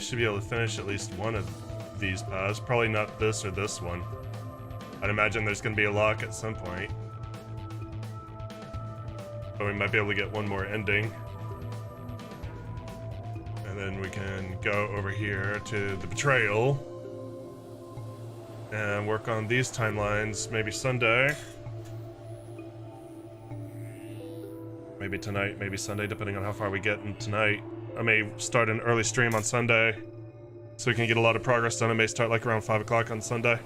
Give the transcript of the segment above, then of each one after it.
I should be able to finish at least one of these paths. Probably not this or this one. I'd imagine there's going to be a lock at some point. But we might be able to get one more ending. And then we can go over here to the betrayal. And work on these timelines, maybe Sunday. Maybe tonight, maybe Sunday, depending on how far we get in tonight. I may start an early stream on Sunday, so we can get a lot of progress done. I may start like around 5 o'clock on Sunday.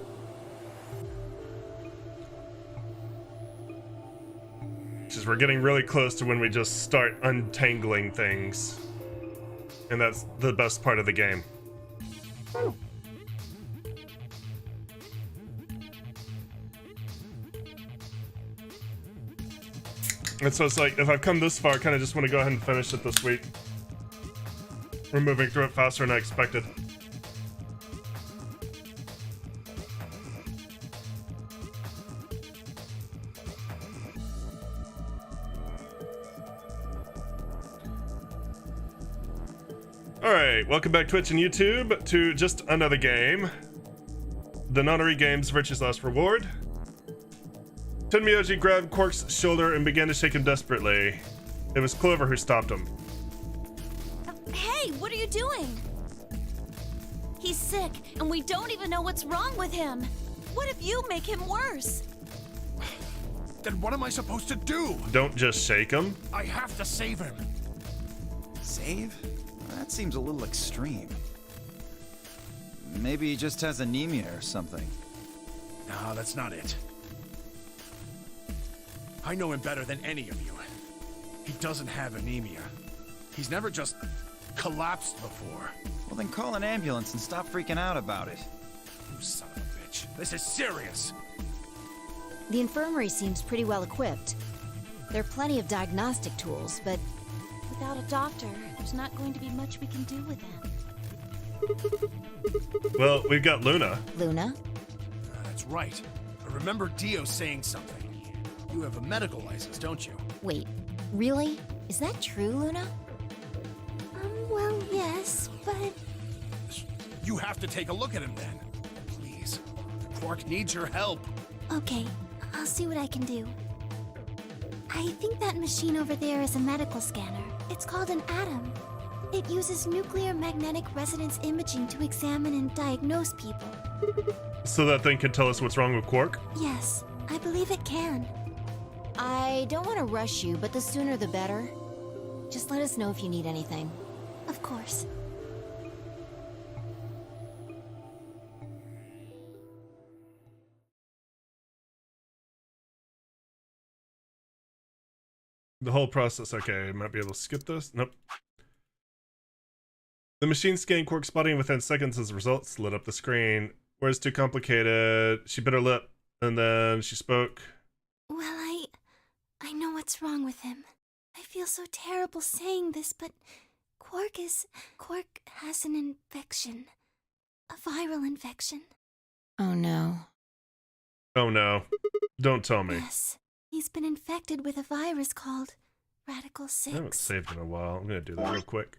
Because we're getting really close to when we just start untangling things. And that's the best part of the game. And so it's like, if I've come this far, I kind of just want to go ahead and finish it this week. We're moving through it faster than I expected. Alright, welcome back Twitch and YouTube to just another game. The Nonary Games Virtue's Last Reward. Tenmyoji grabbed Quark's shoulder and began to shake him desperately. It was Clover who stopped him. Hey, what are you doing? He's sick, and we don't even know what's wrong with him. What if you make him worse? Then what am I supposed to do? Don't just shake him. I have to save him. Save? That seems a little extreme. Maybe he just has anemia or something. No, that's not it. I know him better than any of you. He doesn't have anemia. He's never just collapsed before. Well, then call an ambulance and stop freaking out about it. You son of a bitch. This is serious. The infirmary seems pretty well equipped. There are plenty of diagnostic tools, but Without a doctor, there's not going to be much we can do with him. Well, we've got Luna. Luna? That's right. I remember Dio saying something. You have a medical license, don't you? Wait, really? Is that true, Luna? Well, yes, but... You have to take a look at him then. Please. Quark needs your help. Okay, I'll see what I can do. I think that machine over there is a medical scanner. It's called an ATOM. It uses nuclear magnetic resonance imaging to examine and diagnose people. So that thing can tell us what's wrong with Quark? Yes, I believe it can. I don't want to rush you, but the sooner the better. Just let us know if you need anything. Of course. The whole process. Okay, I might be able to skip this. Nope. The machine scanned Quark's body and within seconds as results lit up the screen. Words too complicated. She bit her lip and then she spoke. Well, I know what's wrong with him. I feel so terrible saying this, but Quark has an infection. A viral infection. Oh no. Oh no. Don't tell me. Yes. He's been infected with a virus called Radical 6. I haven't saved in a while. I'm gonna do that real quick.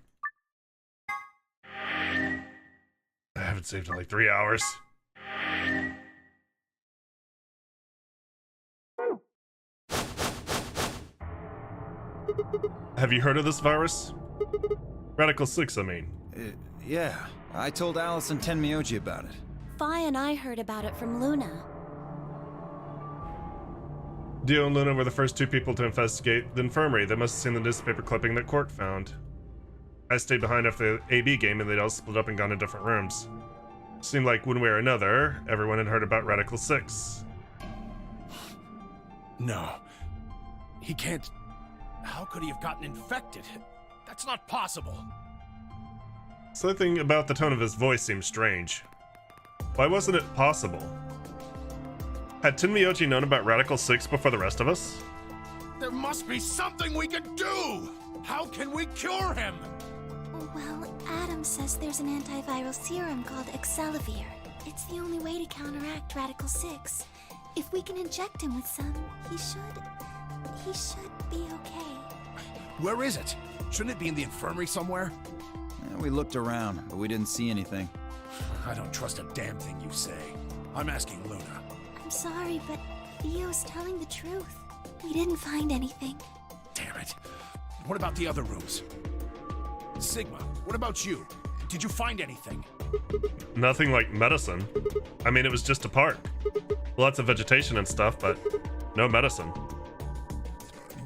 I haven't saved in like 3 hours. Have you heard of this virus? Radical 6, I mean. Yeah, I told Allison Tenmyoji about it. Fi and I heard about it from Luna. Dio and Luna were the first two people to investigate the infirmary. They must have seen the newspaper clipping that Quark found. I stayed behind after the AB game and they'd all split up and gone to different rooms. Seemed like one way or another, everyone had heard about Radical 6. No. He can't... How could he have gotten infected? That's not possible. Something about the tone of his voice seemed strange. Why wasn't it possible? Had Tenmyoji known about Radical 6 before the rest of us? There must be something we can do! How can we cure him? Well, Adam says there's an antiviral serum called Excelavir. It's the only way to counteract Radical 6. If we can inject him with some, he should be okay. Where is it? Shouldn't it be in the infirmary somewhere? We looked around, but we didn't see anything. I don't trust a damn thing you say. I'm asking Luna. I'm sorry, but Theo's telling the truth. We didn't find anything. Damn it. What about the other rooms? Sigma, what about you? Did you find anything? Nothing like medicine. I mean, it was just a park. Lots of vegetation and stuff, but no medicine.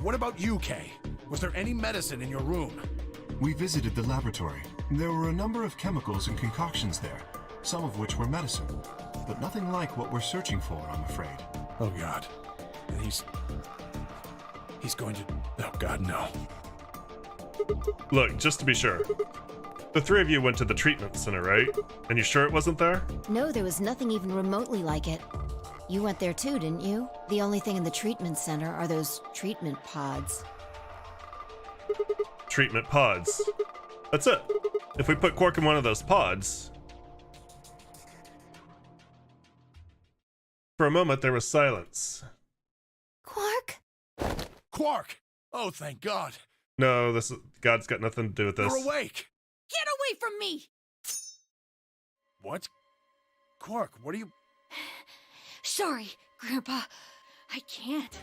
What about you, Kay? Was there any medicine in your room? We visited the laboratory. There were a number of chemicals and concoctions there, some of which were medicine, but nothing like what we're searching for, I'm afraid. Oh, God. And he's going to... Oh, God, no. Look, just to be sure. The three of you went to the treatment center, right? And you sure it wasn't there? No, there was nothing even remotely like it. You went there too, didn't you? The only thing in the treatment center are those treatment pods. Treatment pods. That's it. If we put Quark in one of those pods... For a moment, there was silence. Quark? Quark! Oh, thank God. No, God's got nothing to do with this. You're awake. Get away from me! What? Quark, what are you... Sorry, Grandpa. I can't.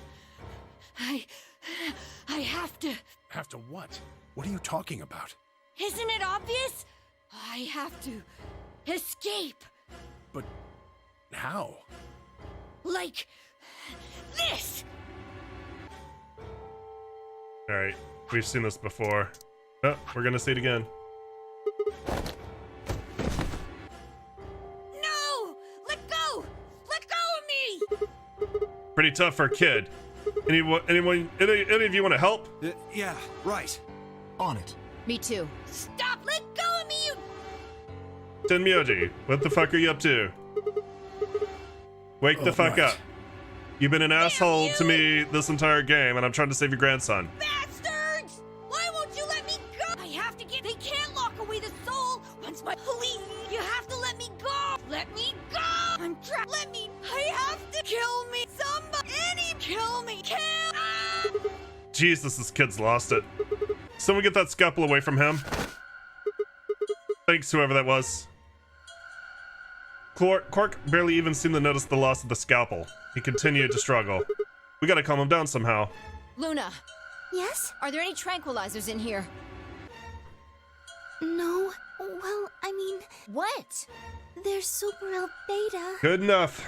I have to. Have to what? What are you talking about? Isn't it obvious? I have to escape. But how? Like this. Alright, we've seen this before. Oh, we're gonna see it again. No! Let go! Let go of me! Pretty tough for a kid. Any of you want to help? Yeah, right. On it. Me too. Stop! Let go of me, you... Tenmyoji, what the fuck are you up to? Wake the fuck right. up. You've been an asshole to me this entire game, and I'm trying to save your grandson. Bastards! Why won't you let me go? I have to get... They can't lock away the soul once my... Please! You have to let me go! Let me go! I'm trapped! Let me... I have to... Kill me! Somebody... Kill me! Kill... Ah! Jesus, this kid's lost it. Someone get that scalpel away from him. Thanks, whoever that was. Quark barely even seemed to notice the loss of the scalpel. He continued to struggle. We gotta calm him down somehow. Luna, Yes? are there any tranquilizers in here? No. Well, I mean, What? there's Super Beta. Good enough.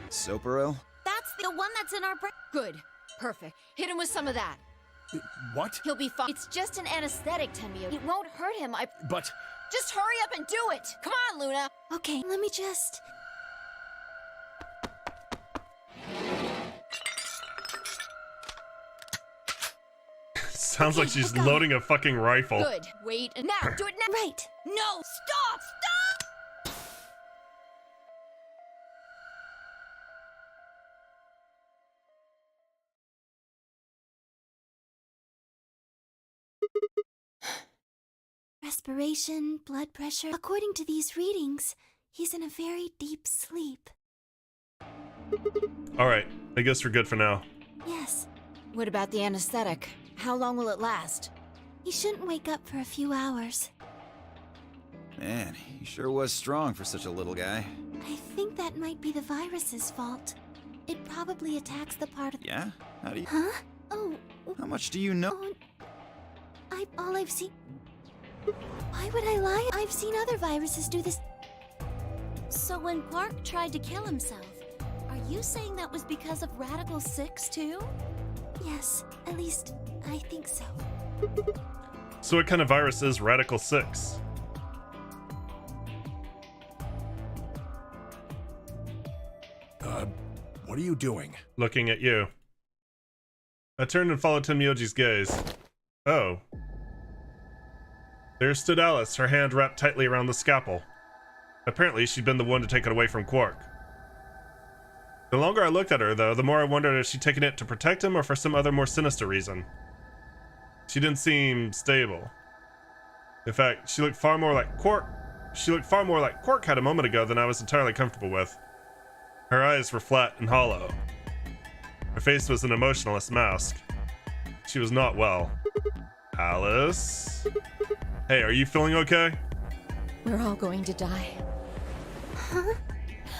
Soparil? That's the one that's in our brain. Good. Perfect. Hit him with some of that. What? He'll be fine. It's just an anesthetic, Tenmyo. It won't hurt him. But... Just hurry up and do it! Come on, Luna! Okay, let me just... Sounds like she's loading a fucking rifle. Good. Wait, and now! Do it now! Right. No! Stop! Stop! Respiration, blood pressure. According to these readings, he's in a very deep sleep. Alright, I guess we're good for now. Yes, What about the anesthetic? How long will it last? he shouldn't wake up for a few hours. Man, he sure was strong for such a little guy. I think that might be the virus's fault. It probably attacks the part of... Yeah? How do you... Huh? Oh, How much do you know? all I've seen... Why would I lie? I've seen other viruses do this. So when Quark tried to kill himself, are you saying that was because of Radical 6 too? Yes, at least I think so. So what kind of virus is Radical 6? What are you doing? Looking at you. I turned and followed Tenmyoji's gaze. Oh. There stood Alice, her hand wrapped tightly around the scalpel. Apparently, she'd been the one to take it away from Quark. The longer I looked at her, though, the more I wondered if she'd taken it to protect him or for some other more sinister reason. She didn't seem stable. In fact, she looked far more like Quark had a moment ago than I was entirely comfortable with. Her eyes were flat and hollow. Her face was an emotionless mask. She was not well. Alice? Hey, are you feeling okay? We're all going to die. Huh?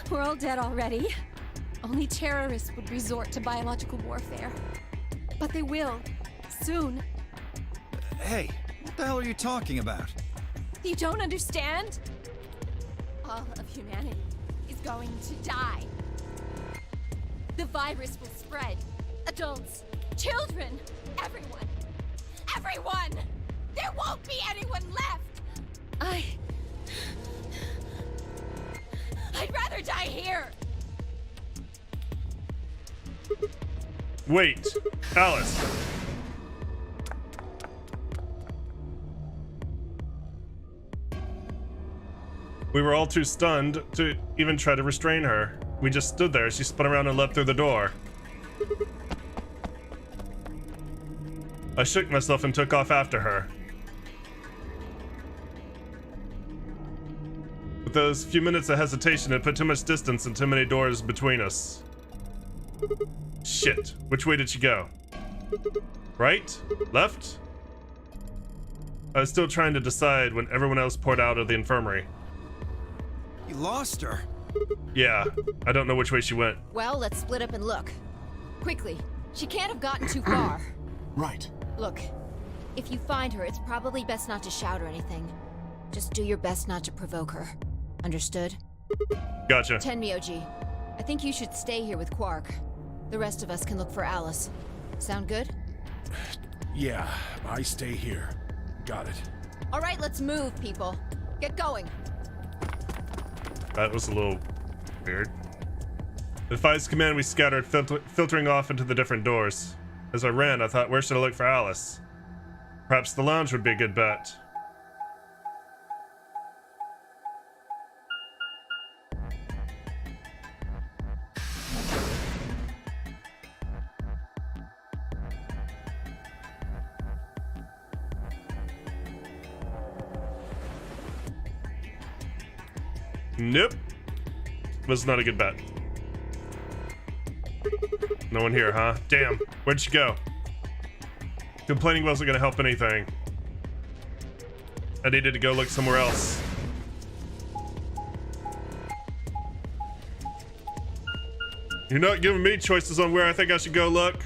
We're all dead already. Only terrorists would resort to biological warfare. But they will. Soon. Hey, what the hell are you talking about? You don't understand? All of humanity is going to die. The virus will spread. Adults, children, everyone. Everyone! There won't be anyone left! I'd rather die here! Wait, Alice. We were all too stunned to even try to restrain her. We just stood there. She spun around and leapt through the door. I shook myself and took off after her. With those few minutes of hesitation, it put too much distance and too many doors between us. Shit. Which way did she go? Right? Left? I was still trying to decide when everyone else poured out of the infirmary. You lost her. Yeah, I don't know which way she went. Well, let's split up and look. Quickly. She can't have gotten too far. Right. Look, if you find her, it's probably best not to shout or anything. Just do your best not to provoke her. Understood? Gotcha. Tenmyoji, I think you should stay here with Quark. The rest of us can look for Alice. Sound good? Yeah, I stay here. Got it. All right, let's move, people. Get going. That was a little weird. At Five's command, we scattered, filtering off into the different doors. As I ran, I thought, where should I look for Alice? Perhaps the lounge would be a good bet. Nope. Was not a good bet. No one here, huh? Damn. Where'd she go? Complaining wasn't gonna help anything. I needed to go look somewhere else. You're not giving me choices on where I think I should go look.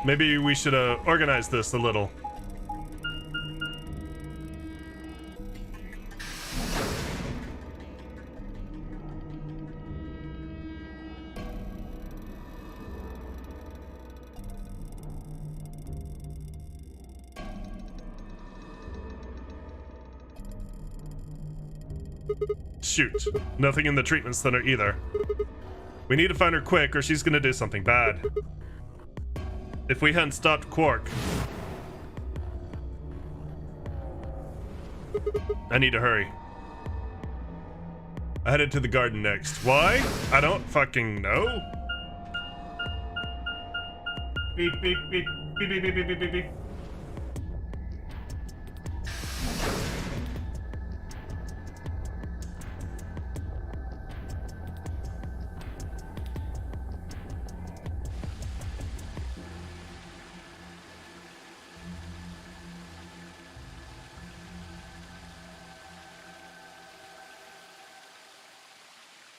Maybe we should organize this a little. Shoot, nothing in the treatment center either. We need to find her quick or she's gonna do something bad. If we hadn't stopped Quark. I need to hurry. I headed to the garden next. Why? I don't fucking know. Beep, beep, beep, beep, beep, beep, beep, beep, beep, beep.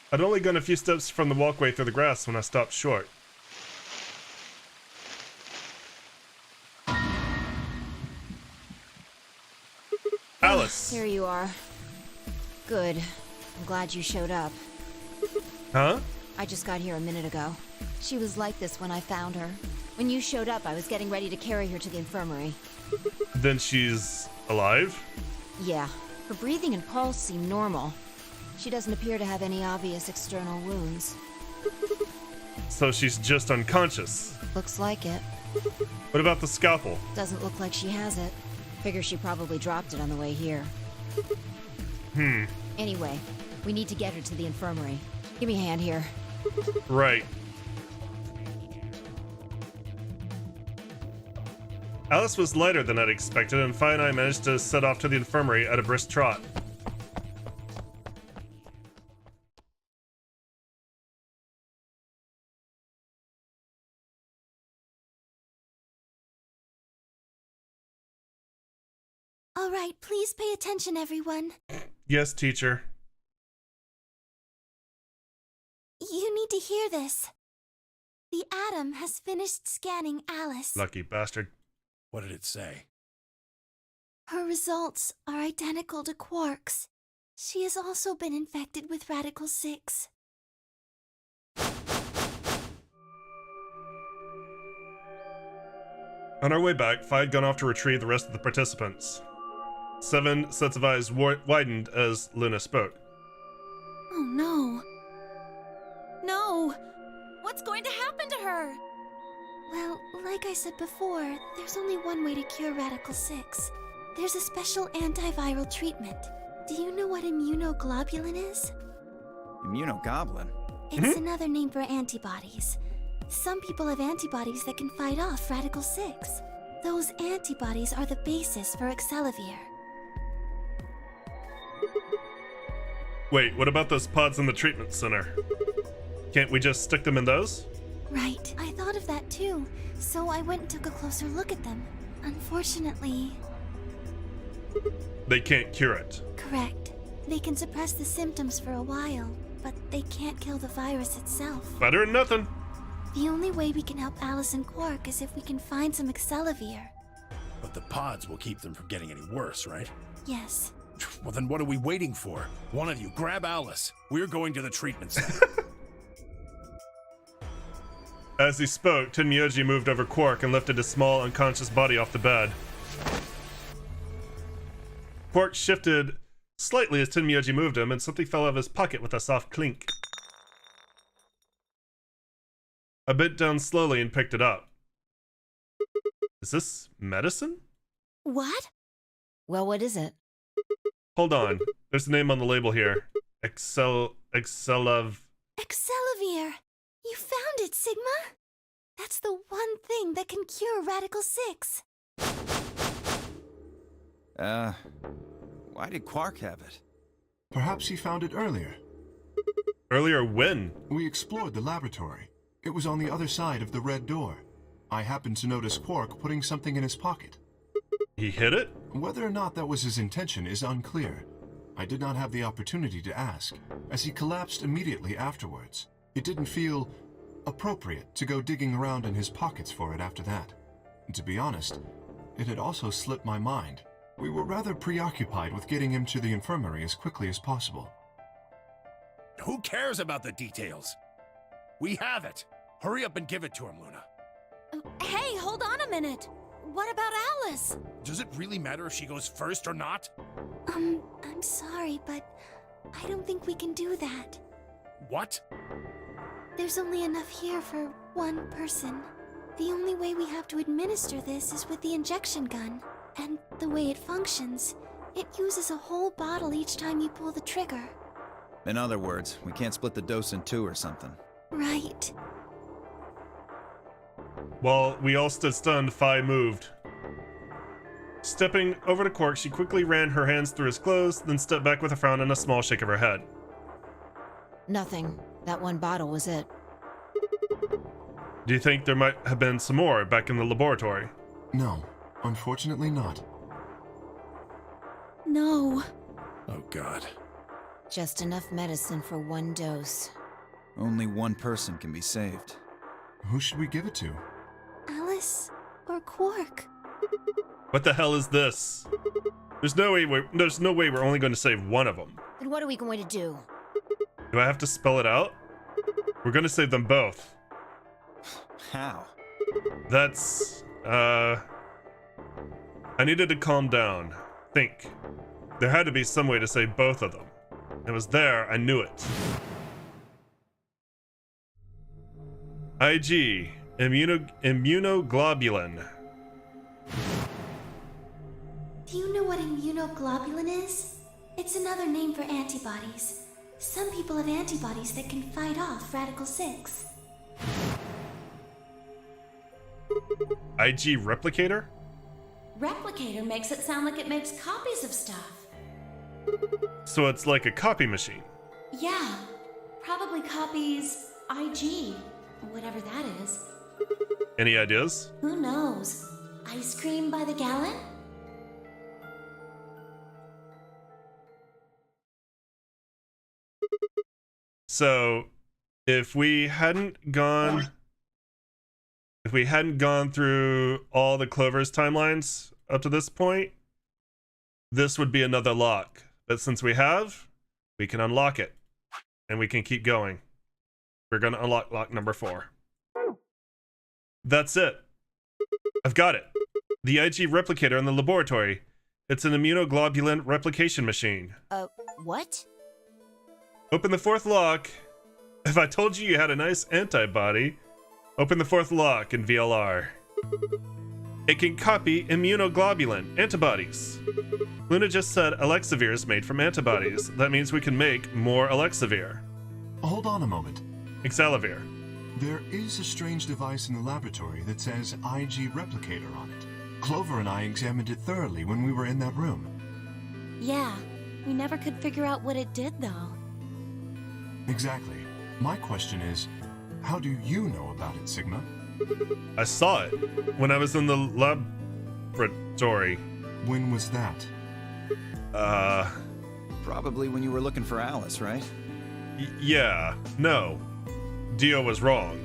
I'd only gone a few steps from the walkway through the grass when I stopped short. Alice! Here you are. Good. I'm glad you showed up. Huh? I just got here a minute ago. She was like this when I found her. When you showed up, I was getting ready to carry her to the infirmary. Then she's alive? Yeah. Her breathing and pulse seem normal. She doesn't appear to have any obvious external wounds. So she's just unconscious. Looks like it. What about the scalpel? Doesn't look like she has it. Figure she probably dropped it on the way here. Anyway, we need to get her to the infirmary. Give me a hand here. Right. Alice was lighter than I'd expected, and Fi and I managed to set off to the infirmary at a brisk trot. All right, please pay attention, everyone. Yes, teacher. You need to hear this. The Atom has finished scanning Alice. Lucky bastard. What did it say? Her results are identical to Quark's. She has also been infected with Radical 6. On our way back, Fi had gone off to retrieve the rest of the participants. 7 sets of eyes widened as Luna spoke. Oh no. No! What's going to happen to her? Well, like I said before, there's only one way to cure Radical 6. There's a special antiviral treatment. Do you know what immunoglobulin is? Immunogoblin? It's another name for antibodies. Some people have antibodies that can fight off Radical 6. Those antibodies are the basis for Excelavir. Wait, what about those pods in the treatment center? Can't we just stick them in those? Right, I thought of that too, so I went and took a closer look at them. Unfortunately, They can't cure it. correct. They can suppress the symptoms for a while, but they can't kill the virus itself. Better than nothing. The only way we can help Alice and Quark is if we can find some Excelavir. But the pods will keep them from getting any worse, right? Yes. Well, then what are we waiting for? One of you, grab Alice. We're going to the treatment center. As he spoke, Tenmyoji moved over Quark and lifted his small, unconscious body off the bed. Quark shifted slightly as Tenmyoji moved him, and something fell out of his pocket with a soft clink. I bent down slowly and picked it up. Is this medicine? What? Well, what is it? Hold on. There's a name on the label here. Excelavir. Excelavir! You found it, Sigma! That's the one thing that can cure Radical 6. Why did Quark have it? Perhaps he found it earlier. Earlier when? We explored the laboratory. It was on the other side of the red door. I happened to notice Quark putting something in his pocket. He hid it? Whether or not that was his intention is unclear. I did not have the opportunity to ask, as he collapsed immediately afterwards. It didn't feel appropriate to go digging around in his pockets for it after that. And to be honest, it had also slipped my mind. We were rather preoccupied with getting him to the infirmary as quickly as possible. Who cares about the details? We have it. Hurry up and give it to him, Luna. Hey, hold on a minute. What about Alice? Does it really matter if she goes first or not? I'm sorry, but I don't think we can do that. What? There's only enough here for one person. The only way we have to administer this is with the injection gun. And the way it functions, it uses a whole bottle each time you pull the trigger. In other words, we can't split the dose in two or something. Right. While we all stood stunned, Fi moved. Stepping over to Quark, she quickly ran her hands through his clothes, then stepped back with a frown and a small shake of her head. Nothing. That one bottle was it. Do you think there might have been some more back in the laboratory? No, unfortunately not. No. Oh, God. Just enough medicine for one dose. Only one person can be saved. Who should we give it to? Alice or Quark? What the hell is this? There's no way we're only going to save one of them. Then what are we going to do? Do I have to spell it out? We're going to save them both. How? That's, I needed to calm down. Think. There had to be some way to save both of them. It was there, I knew it. IG, immunoglobulin. Do you know what immunoglobulin is? It's another name for antibodies. Some people have antibodies that can fight off Radical 6. IG replicator? Replicator makes it sound like it makes copies of stuff. So it's like a copy machine. Yeah, probably copies IG, whatever that is. Any ideas? Who knows? Ice cream by the gallon? So, if we hadn't gone through all the Clover's timelines up to this point, this would be another lock. But since we have, we can unlock it. And we can keep going. We're gonna unlock lock number 4. That's it. I've got it. The IG replicator in the laboratory. It's an immunoglobulin replication machine. What? Open the 4th lock. If I told you you had a nice antibody, open the 4th lock in VLR. It can copy immunoglobulin antibodies. Luna just said Alexavir is made from antibodies. That means we can make more Alexavir. Hold on a moment. Exalavir. There is a strange device in the laboratory that says IG replicator on it. Clover and I examined it thoroughly when we were in that room. Yeah, we never could figure out what it did though. Exactly. My question is, how do you know about it, Sigma? I saw it when I was in the laboratory. When was that? Probably when you were looking for Alice, right? Yeah. No. Dio was wrong.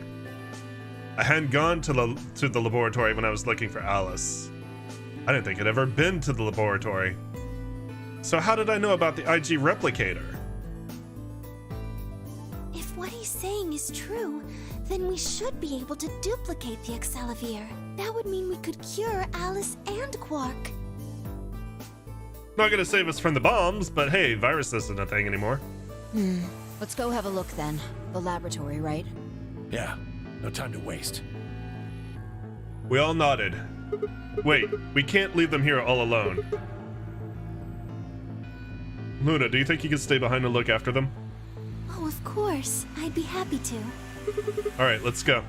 I hadn't gone to the laboratory when I was looking for Alice. I didn't think I'd ever been to the laboratory. So how did I know about the IG replicator? If what he's saying is true, then we should be able to duplicate the Excelavir. That would mean we could cure Alice and Quark. Not gonna save us from the bombs, but hey, virus isn't a thing anymore. Let's go have a look then. The laboratory, right? Yeah, no time to waste. We all nodded. Wait, we can't leave them here all alone. Luna, do you think you could stay behind and look after them? Oh, of course. I'd be happy to. Alright, let's go.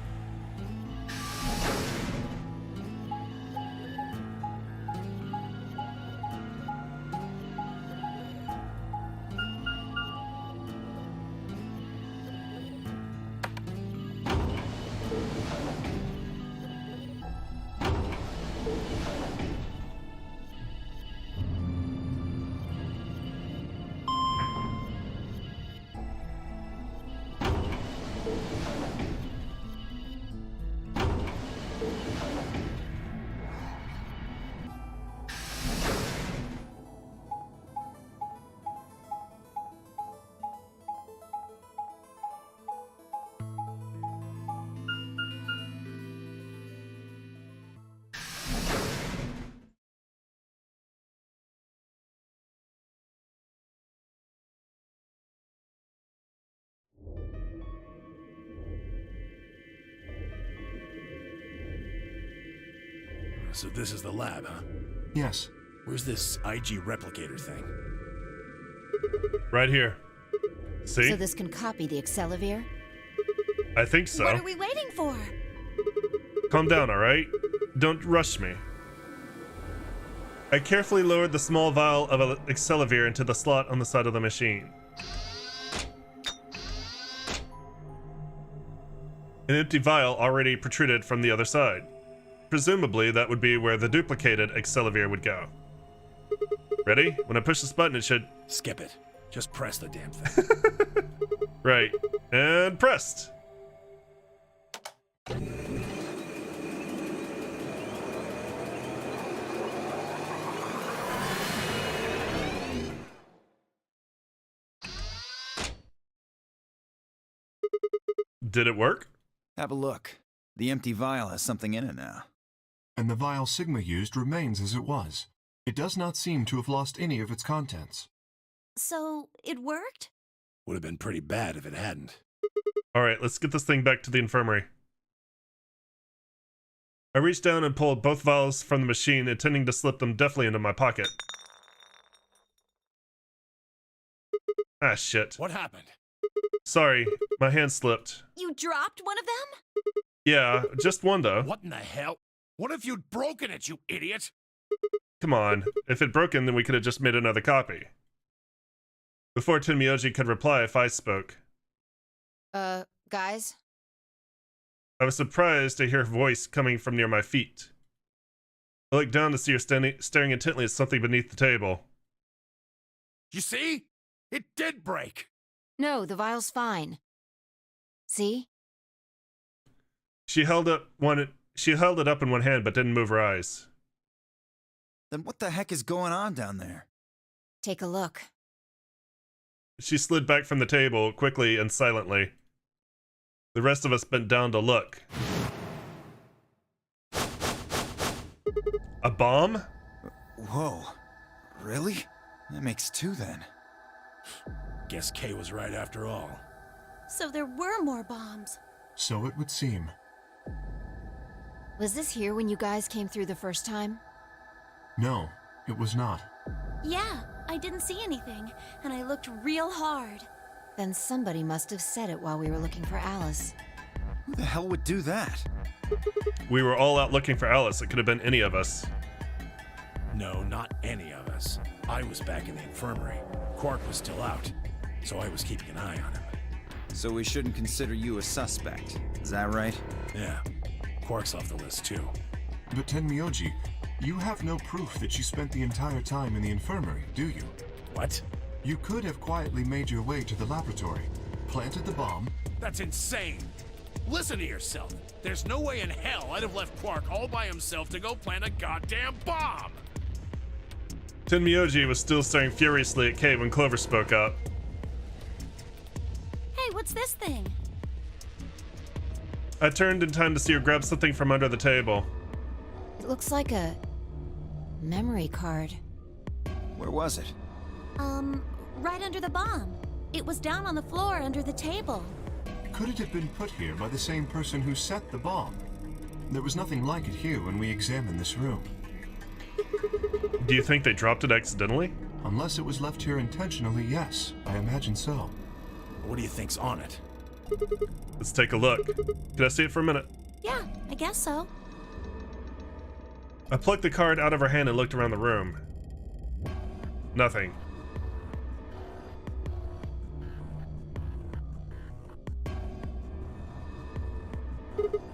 So this is the lab, huh? Yes. Where's this IG replicator thing? Right here. See? So this can copy the Excelavir? I think so. What are we waiting for? Calm down, alright? Don't rush me. I carefully lowered the small vial of Excelavir into the slot on the side of the machine. An empty vial already protruded from the other side. Presumably, that would be where the duplicated Excelavir would go. Ready? When I push this button, it should... Skip it. Just press the damn thing. Right. And pressed! Did it work? Have a look. The empty vial has something in it now. And the vial Sigma used remains as it was. It does not seem to have lost any of its contents. So, it worked? Would have been pretty bad if it hadn't. Alright, let's get this thing back to the infirmary. I reached down and pulled both vials from the machine, intending to slip them deftly into my pocket. Ah, shit. What happened? Sorry, my hand slipped. You dropped one of them? Yeah, just one though. What in the hell? What if you'd broken it, you idiot? Come on. If it'd broken, then we could have just made another copy. Before Tenmyoji could reply, Fi spoke. Guys? I was surprised to hear her voice coming from near my feet. I looked down to see her staring intently at something beneath the table. You see? It did break. No, the vial's fine. See? She held it up in one hand but didn't move her eyes. Then what the heck is going on down there? Take a look. She slid back from the table quickly and silently. The rest of us bent down to look. A bomb? Whoa. Really? That makes two then. Guess Kay was right after all. So there were more bombs. So it would seem. Was this here when you guys came through the first time? No, it was not. Yeah, I didn't see anything, and I looked real hard. Then somebody must have said it while we were looking for Alice. Who the hell would do that? We were all out looking for Alice. It could have been any of us. No, not any of us. I was back in the infirmary. Quark was still out, so I was keeping an eye on him. So we shouldn't consider you a suspect. Is that right? Yeah, Quark's off the list too. But Tenmyoji, you have no proof that you spent the entire time in the infirmary, do you? What? You could have quietly made your way to the laboratory, planted the bomb. That's insane! Listen to yourself. There's no way in hell I'd have left Quark all by himself to go plant a goddamn bomb! Tenmyoji was still staring furiously at Kay when Clover spoke up. Hey, what's this thing? I turned in time to see her grab something from under the table. It looks like a memory card. Where was it? Right under the bomb. It was down on the floor under the table. Could it have been put here by the same person who set the bomb? There was nothing like it here when we examined this room. Do you think they dropped it accidentally? Unless it was left here intentionally, yes, I imagine so. What do you think's on it? Let's take a look. Can I see it for a minute? Yeah, I guess so. I plucked the card out of her hand and looked around the room. Nothing.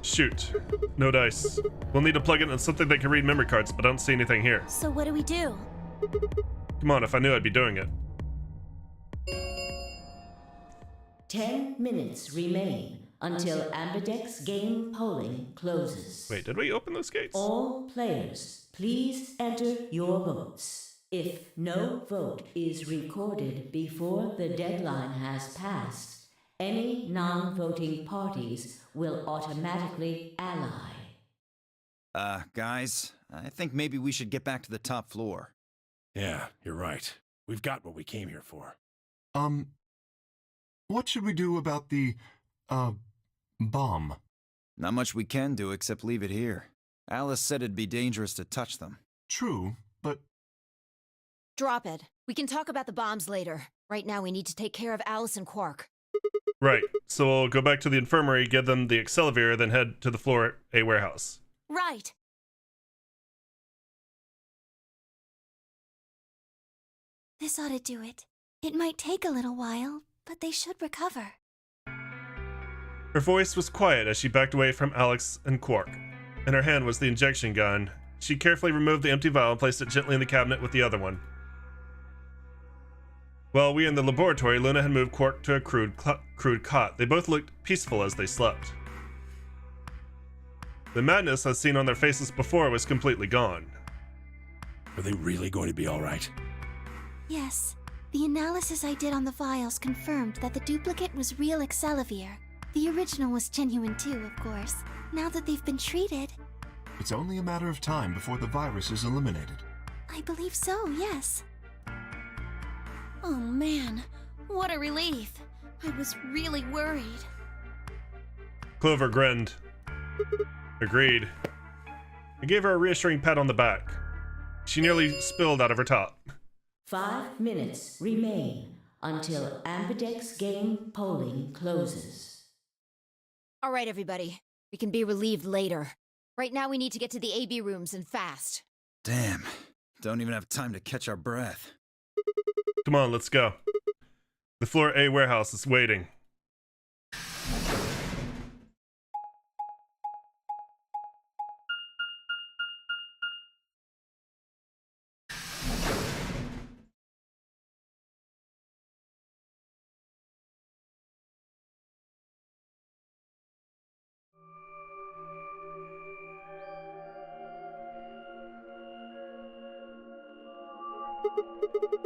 Shoot. No dice. We'll need to plug it into something that can read memory cards, but I don't see anything here. So what do we do? Come on, if I knew I'd be doing it. 10 minutes remain until Ambidex game polling closes. Wait, did we open those gates? All players, please enter your votes. If no vote is recorded before the deadline has passed, any non-voting parties will automatically ally. Guys, I think maybe we should get back to the top floor. Yeah, you're right. We've got what we came here for. What should we do about the, bomb? Not much we can do except leave it here. Alice said it'd be dangerous to touch them. True, but Drop it. We can talk about the bombs later. Right now we need to take care of Alice and Quark. Right, so we'll go back to the infirmary, give them the Accelavir, then head to the floor A warehouse. Right. This ought to do it. It might take a little while, but they should recover. Her voice was quiet as she backed away from Alex and Quark. In her hand was the injection gun. She carefully removed the empty vial and placed it gently in the cabinet with the other one. While we were in the laboratory, Luna had moved Quark to a crude cot. They both looked peaceful as they slept. The madness I'd seen on their faces before was completely gone. Are they really going to be all right? Yes. The analysis I did on the vials confirmed that the duplicate was real Accelavir. The original was genuine too, of course. Now that they've been treated... it's only a matter of time before the virus is eliminated. I believe so, yes. Oh man, what a relief. I was really worried. Clover grinned. Agreed. I gave her a reassuring pat on the back. She nearly spilled out of her top. 5 minutes remain until Ambidex game polling closes. All right, everybody. We can be relieved later. Right now, we need to get to the AB rooms and fast. Damn. Don't even have time to catch our breath. Come on, let's go. The floor A warehouse is waiting.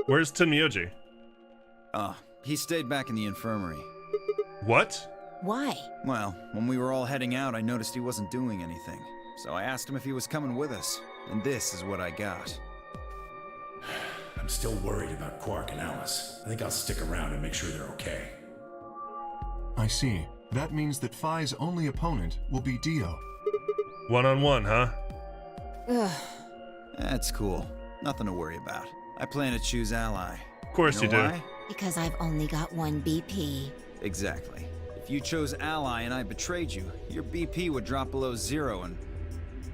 Where's Tenmyoji? Oh, he stayed back in the infirmary. What? Why? Well, when we were all heading out, I noticed he wasn't doing anything. So I asked him if he was coming with us. And this is what I got. I'm still worried about Quark and Alice. I think I'll stick around and make sure they're okay. I see. That means that Phi's only opponent will be Dio. One-on-one, huh? Ugh. That's cool. Nothing to worry about. I plan to choose Ally. Of course you do. Why? Because I've only got one BP. Exactly. If you chose Ally and I betrayed you, your BP would drop below 0 and...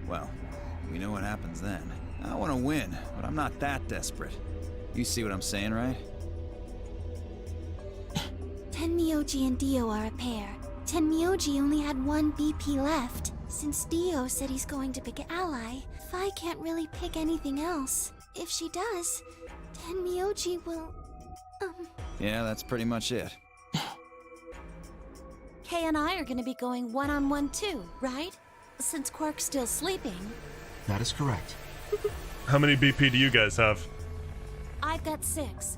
well, we know what happens then. I want to win, but I'm not that desperate. You see what I'm saying, right? Tenmyoji and Dio are a pair. Tenmyoji only had one BP left. Since Dio said he's going to pick Ally, Phi can't really pick anything else. If she does, Tenmyoji will... Yeah, that's pretty much it. Kay and I are gonna be going one-on-one too, right? Since Quark's still sleeping. That is correct. How many BP do you guys have? I've got 6.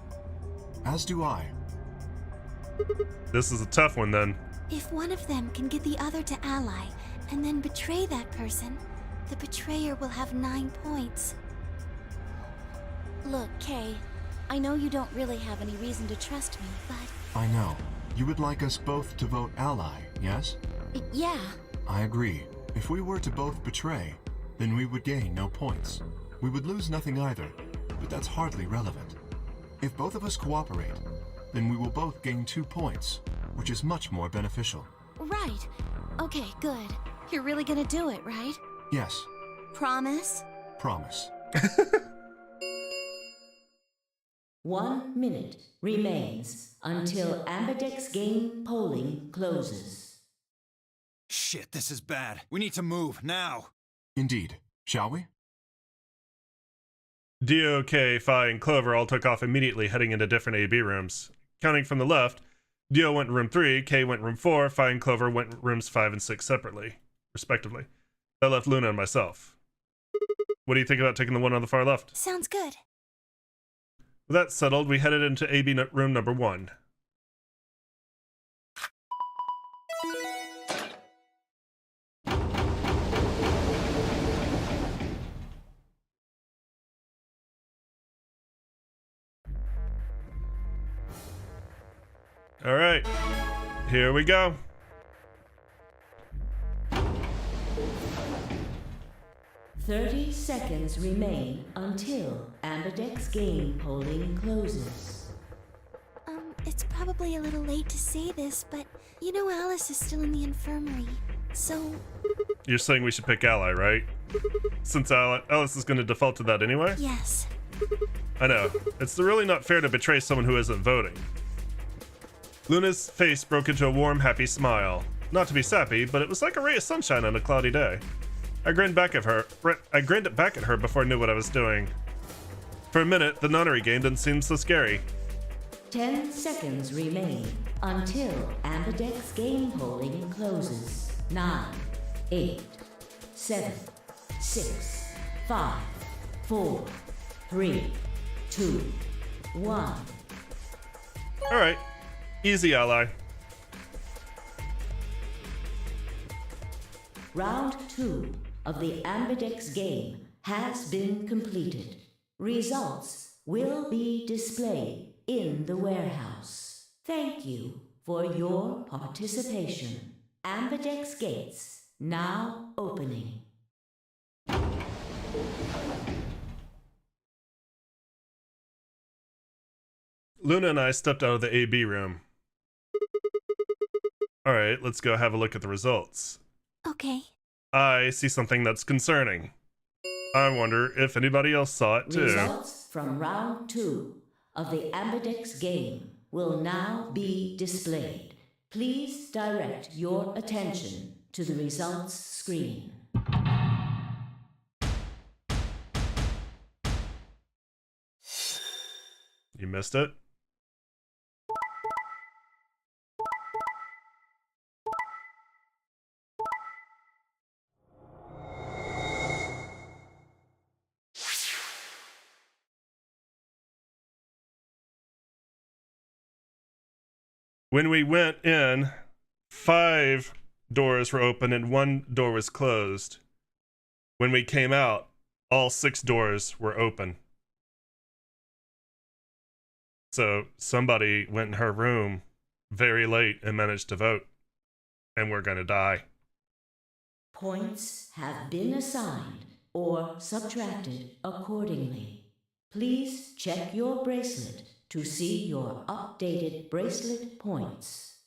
As do I. This is a tough one then. If one of them can get the other to Ally, and then betray that person, the betrayer will have 9 points. Look, Kay, I know you don't really have any reason to trust me, but... I know. You would like us both to vote Ally, yes? yeah. I agree. If we were to both betray, then we would gain no points. We would lose nothing either, but that's hardly relevant. If both of us cooperate, then we will both gain 2 points, which is much more beneficial. Right. Okay, good. You're really gonna do it, right? Yes, Promise? promise. 1 minute remains until Ambidex game polling closes. Shit, this is bad. We need to move, now! Indeed. Shall we? Dio, Kay, Phi, and Clover all took off immediately, heading into different AB rooms. Counting from the left, Dio went in room 3, Kay went in room 4, Phi and Clover went in rooms 5 and 6 separately, respectively. That left Luna and myself. What do you think about taking the one on the far left? Sounds good. With that settled, we headed into AB room number 1. All right, here we go. "30 seconds remain until Ambidex game polling closes. It's probably a little late to say this, but you know Alice is still in the infirmary. So, You're saying we should pick Ally, right? Since Alice is going to default to that anyway? yes. I know. It's really not fair to betray someone who isn't voting. Luna's face broke into a warm, happy smile. Not to be sappy, but it was like a ray of sunshine on a cloudy day. I grinned back at her before I knew what I was doing. For a minute, the nunnery game didn't seem so scary. 10 seconds remain until Ambidex game polling closes. 9, 8, 7, 6, 5, 4, 3, 2, 1. Alright. Easy, Ally. Round 2 of the Ambidex game has been completed. Results will be displayed in the warehouse. Thank you for your participation. Ambidex gates now opening. Luna and I stepped out of the AB room. Alright, let's go have a look at the results. Okay. I see something that's concerning. I wonder if anybody else saw it too. Results from round 2 of the Ambidex game will now be displayed. Please direct your attention to the results screen. You missed it? When we went in, 5 doors were open and 1 door was closed. When we came out, all 6 doors were open. So somebody went in her room very late and managed to vote. And we're gonna die. Points have been assigned or subtracted accordingly. Please check your bracelet to see your updated bracelet points.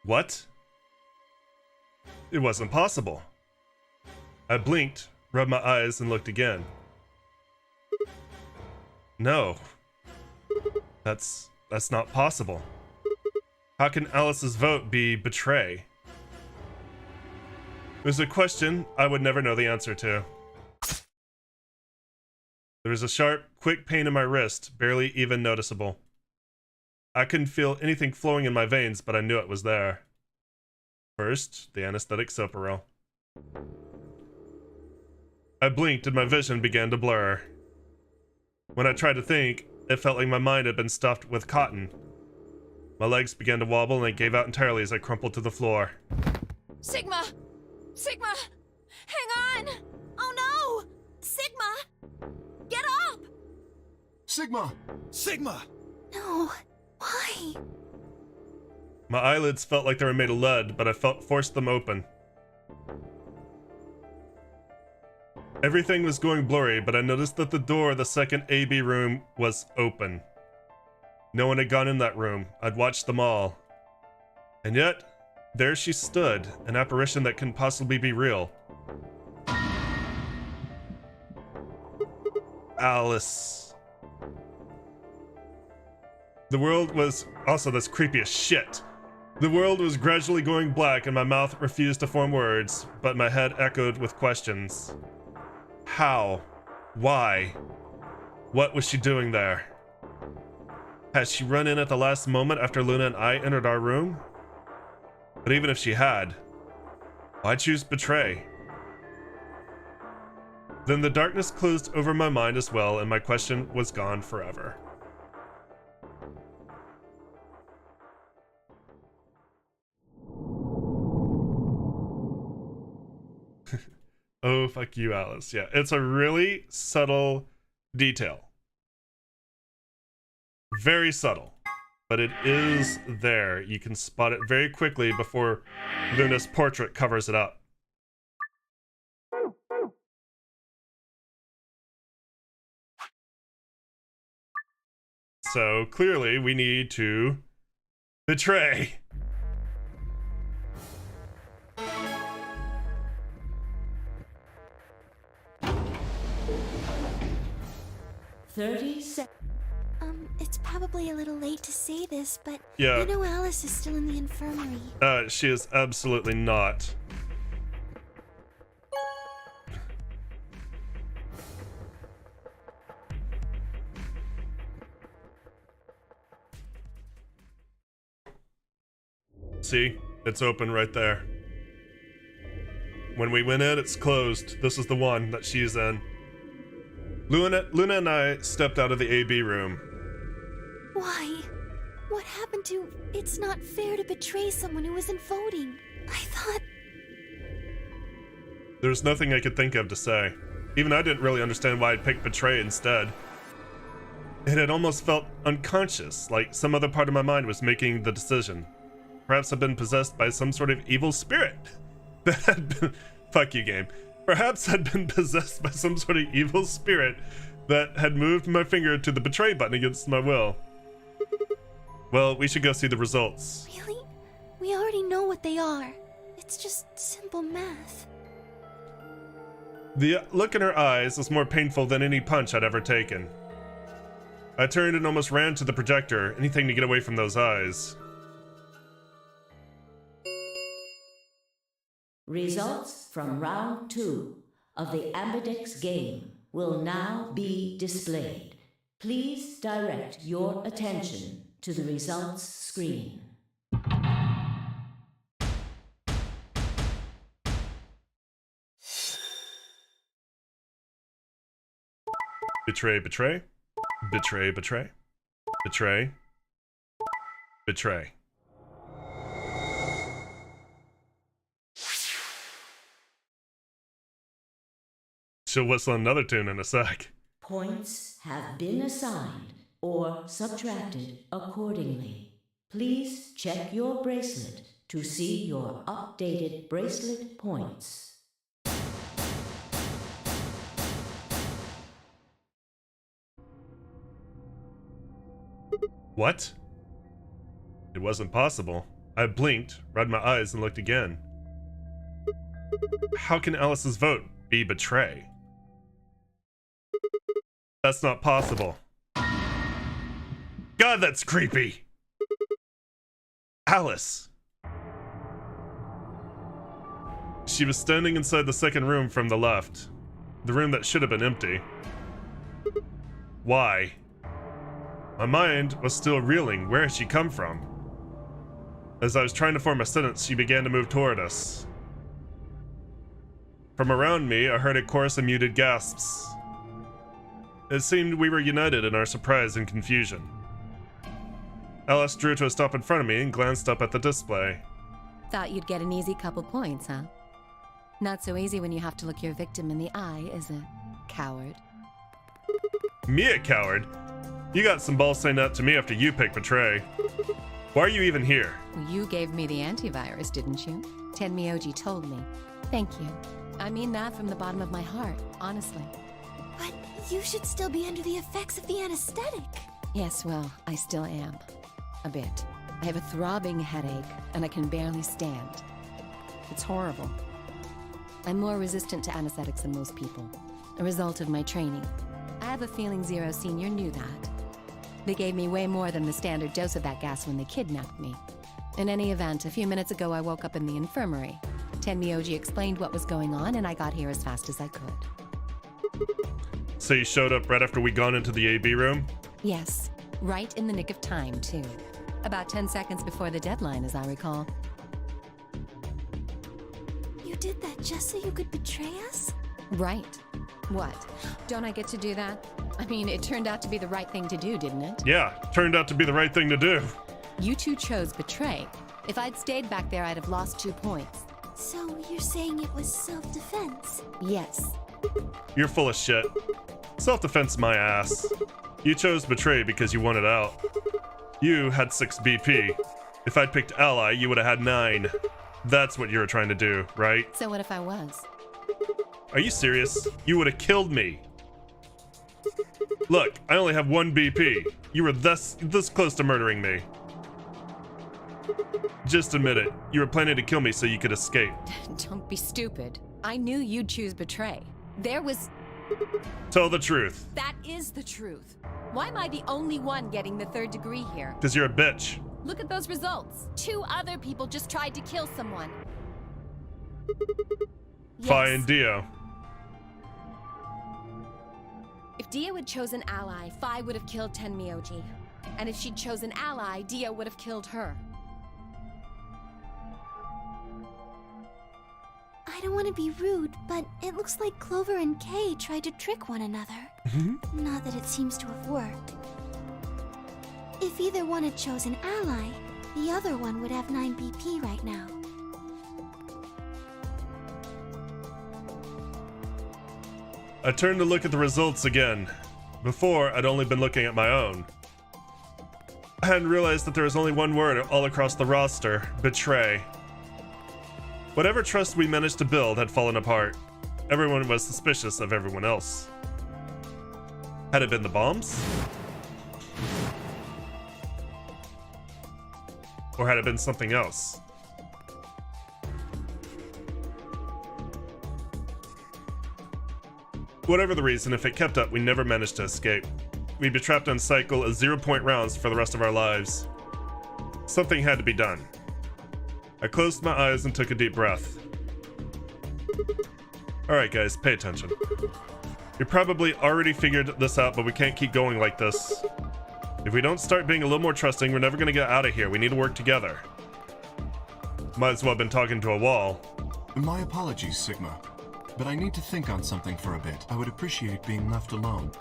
What? It wasn't possible. I blinked, rubbed my eyes, and looked again. No. That's not possible. How can Alice's vote be betray? It was a question I would never know the answer to. There was a sharp, quick pain in my wrist, barely even noticeable. I couldn't feel anything flowing in my veins, but I knew it was there. First, the anesthetic Soparel. I blinked and my vision began to blur. When I tried to think, it felt like my mind had been stuffed with cotton. My legs began to wobble and I gave out entirely as I crumpled to the floor. Sigma! Sigma! Hang on! Oh no! Sigma! Get up! Sigma! Sigma! No. Why? My eyelids felt like they were made of lead, but I forced them open. Everything was going blurry, but I noticed that the door of the second AB room was open. No one had gone in that room. I'd watched them all. And yet, there she stood, an apparition that couldn't possibly be real. Alice. The world was also this creepy as shit. The world was gradually going black and my mouth refused to form words, but my head echoed with questions. How? Why? What was she doing there? Had she run in at the last moment after Luna and I entered our room? But even if she had, why choose betray? Then the darkness closed over my mind as well, and my question was gone forever. Oh, fuck you, Alice. Yeah, it's a really subtle detail. Very subtle. But it is there. You can spot it very quickly before Luna's portrait covers it up. So clearly we need to betray. It's probably a little late to say this, but Yeah. you know Alice is still in the infirmary. She is absolutely not. See? It's open right there. When we went in, it's closed. This is the one that she's in. Luna and I stepped out of the AB room. Why? What happened to... It's not fair to betray someone who isn't voting. I thought... There's nothing I could think of to say. Even I didn't really understand why I'd picked betray instead. It had almost felt unconscious, like some other part of my mind was making the decision. Perhaps I've been possessed by some sort of evil spirit. that had been, fuck you, game. Perhaps I'd been possessed by some sort of evil spirit that had moved my finger to the betray button against my will. Well, we should go see the results. Really? We already know what they are. It's just simple math. The look in her eyes was more painful than any punch I'd ever taken. I turned and almost ran to the projector, anything to get away from those eyes. Results from round 2 of the Ambidex game will now be displayed. Please direct your attention to the results screen. Betray, betray. Betray, betray. Betray. Betray. She'll whistle another tune in a sec. Points have been assigned or subtracted accordingly. Please check your bracelet to see your updated bracelet points. What? It wasn't possible. I blinked, rubbed my eyes, and looked again. How can Alice's vote be betray? That's not possible. God, that's creepy! Alice! She was standing inside the second room from the left. The room that should have been empty. Why? My mind was still reeling. Where had she come from? As I was trying to form a sentence, she began to move toward us. From around me, I heard a chorus of muted gasps. It seemed we were united in our surprise and confusion. Alice drew to a stop in front of me and glanced up at the display. Thought you'd get an easy couple points, huh? Not so easy when you have to look your victim in the eye, is it, coward? Me a coward? You got some balls saying that to me after you picked betray. Why are you even here? Well, you gave me the antivirus, didn't you? Tenmyoji told me. Thank you. I mean that from the bottom of my heart, honestly. But you should still be under the effects of the anesthetic. Yes, well, I still am. A bit. I have a throbbing headache, and I can barely stand. It's horrible. I'm more resistant to anesthetics than most people, a result of my training. I have a feeling Zero Senior knew that. They gave me way more than the standard dose of that gas when they kidnapped me. In any event, a few minutes ago I woke up in the infirmary. Tenmyoji explained what was going on, and I got here as fast as I could. So you showed up right after we gone into the AB room? Yes, right in the nick of time, too. About 10 seconds before the deadline, as I recall. You did that just so you could betray us? Right. What? Don't I get to do that? I mean, it turned out to be the right thing to do, didn't it? Yeah, turned out to be the right thing to do. You two chose betray. If I'd stayed back there, I'd have lost 2 points. So you're saying it was self-defense? Yes. You're full of shit. Self-defense my ass. You chose betray because you wanted out. You had 6 BP. If I'd picked ally, you would have had 9. That's what you were trying to do, right? So what if I was? Are you serious? You would have killed me. Look, I only have 1 BP. You were this close to murdering me. Just admit it. You were planning to kill me so you could escape. Don't be stupid. I knew you'd choose betray. There was... Tell the truth. That is the truth. Why am I the only one getting the 3rd degree here? Because you're a bitch. Look at those results. 2 other people just tried to kill someone. Fi and Dio. If Dio had chosen ally, Fi would have killed Tenmyoji. And if she'd chosen ally, Dio would have killed her. I don't want to be rude, but it looks like Clover and Kay tried to trick one another. Not that it seems to have worked. If either one had chosen ally, the other one would have 9 BP right now. I turned to look at the results again. Before, I'd only been looking at my own. I hadn't realized that there was only one word all across the roster: betray. Whatever trust we managed to build had fallen apart. Everyone was suspicious of everyone else. Had it been the bombs? Or had it been something else? Whatever the reason, if it kept up, we never managed to escape. We'd be trapped on cycle of 0-point rounds for the rest of our lives. Something had to be done. I closed my eyes and took a deep breath. Alright guys, pay attention. You probably already figured this out, but we can't keep going like this. If we don't start being a little more trusting, we're never gonna get out of here. We need to work together. Might as well have been talking to a wall. My apologies, Sigma. But I need to think on something for a bit. I would appreciate being left alone.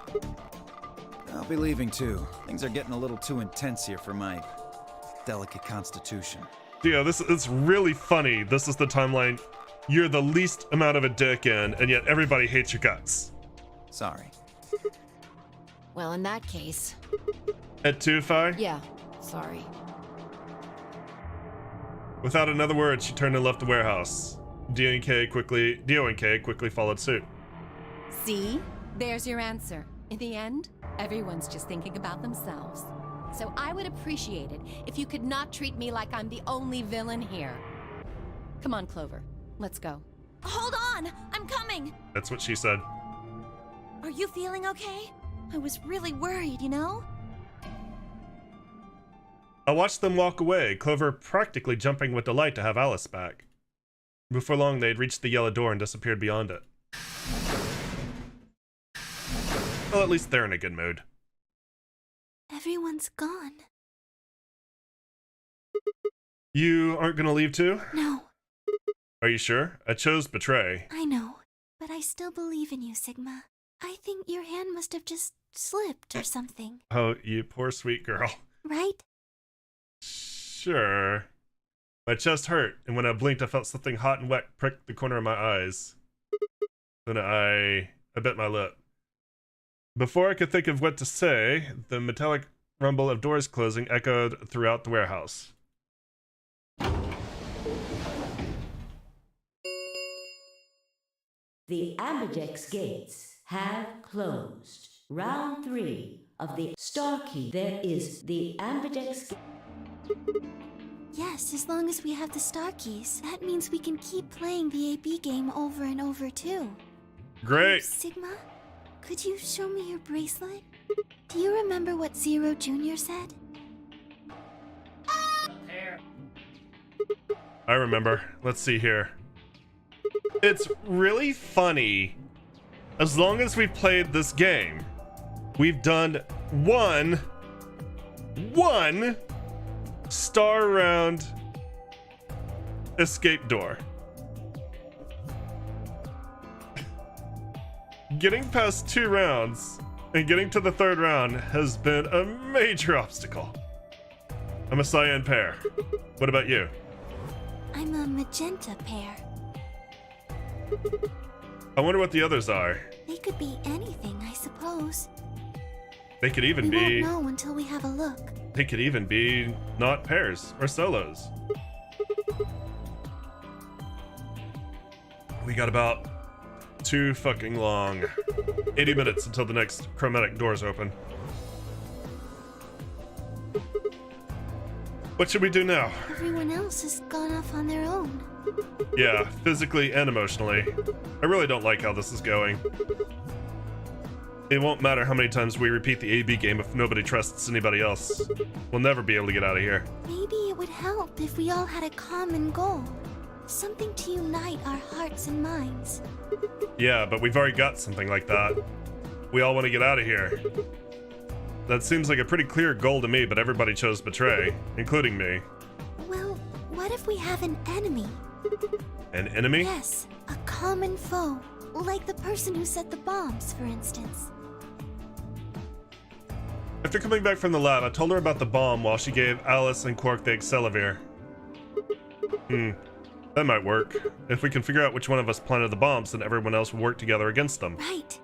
I'll be leaving too. Things are getting a little too intense here for my delicate constitution. Yeah, it's really funny. This is the timeline you're the least amount of a dick in, and yet everybody hates your guts. Sorry. Well, in that case... At 2-Fi? Yeah, sorry. Without another word, she turned and left the warehouse. Dio and Kay quickly followed suit. See? There's your answer. In the end, everyone's just thinking about themselves. So I would appreciate it if you could not treat me like I'm the only villain here. Come on, Clover. Let's go. Hold on! I'm coming! That's what she said. Are you feeling okay? I was really worried, you know? I watched them walk away, Clover practically jumping with delight to have Alice back. Before long, they'd reached the yellow door and disappeared beyond it. Well, at least they're in a good mood. Everyone's gone. You aren't gonna leave too? No, Are you sure? I chose betray. I know. But I still believe in you, Sigma. I think your hand must have just slipped or something. Oh, you poor sweet girl. Right? Sure. My chest hurt, and when I blinked, I felt something hot and wet prick the corner of my eyes. Then I bit my lip. Before I could think of what to say, the metallic rumble of doors closing echoed throughout the warehouse. The Ambidex gates have closed. Round 3 of the Star Key. There is the Ambidex. Yes, as long as we have the star keys. That means we can keep playing the AB game over and over, too. Great! Sigma, could you show me your bracelet? Do you remember what Zero Jr. said? I remember. Let's see here. It's really funny. As long as we've played this game, we've done one star round escape door. Getting past 2 rounds and getting to the 3rd round has been a major obstacle. I'm a cyan pair. What about you? I'm a magenta pair. I wonder what the others are. They could be anything, I suppose. They could even We be... won't know until we have a look. They could even be not pairs or solos. We got about too fucking long. 80 minutes until the next chromatic doors open. What should we do now? Everyone else has gone off on their own. Yeah, physically and emotionally. I really don't like how this is going. It won't matter how many times we repeat the AB game if nobody trusts anybody else. We'll never be able to get out of here. Maybe it would help if we all had a common goal. Something to unite our hearts and minds. Yeah, but we've already got something like that. We all want to get out of here. That seems like a pretty clear goal to me, but everybody chose betray, including me. Well, what if we have an enemy? An enemy? Yes, a common foe. Like the person who set the bombs, for instance. After coming back from the lab, I told her about the bomb while she gave Alice and Quark the Accelavir. That might work. If we can figure out which one of us planted the bombs, then everyone else will work together against them. Right.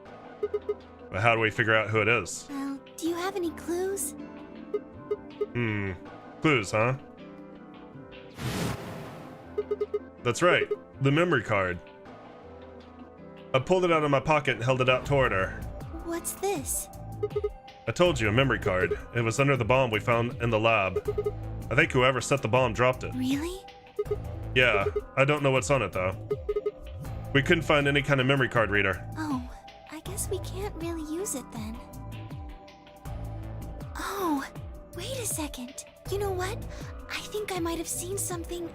But how do we figure out who it is? Well, do you have any clues? Clues, huh? That's right, the memory card. I pulled it out of my pocket and held it out toward her. What's this? I told you, a memory card. It was under the bomb we found in the lab. I think whoever set the bomb dropped it. Really? Yeah, I don't know what's on it though. We couldn't find any kind of memory card reader. Oh, I guess we can't really use it then. Oh, wait a second. You know what? I think I might have seen something.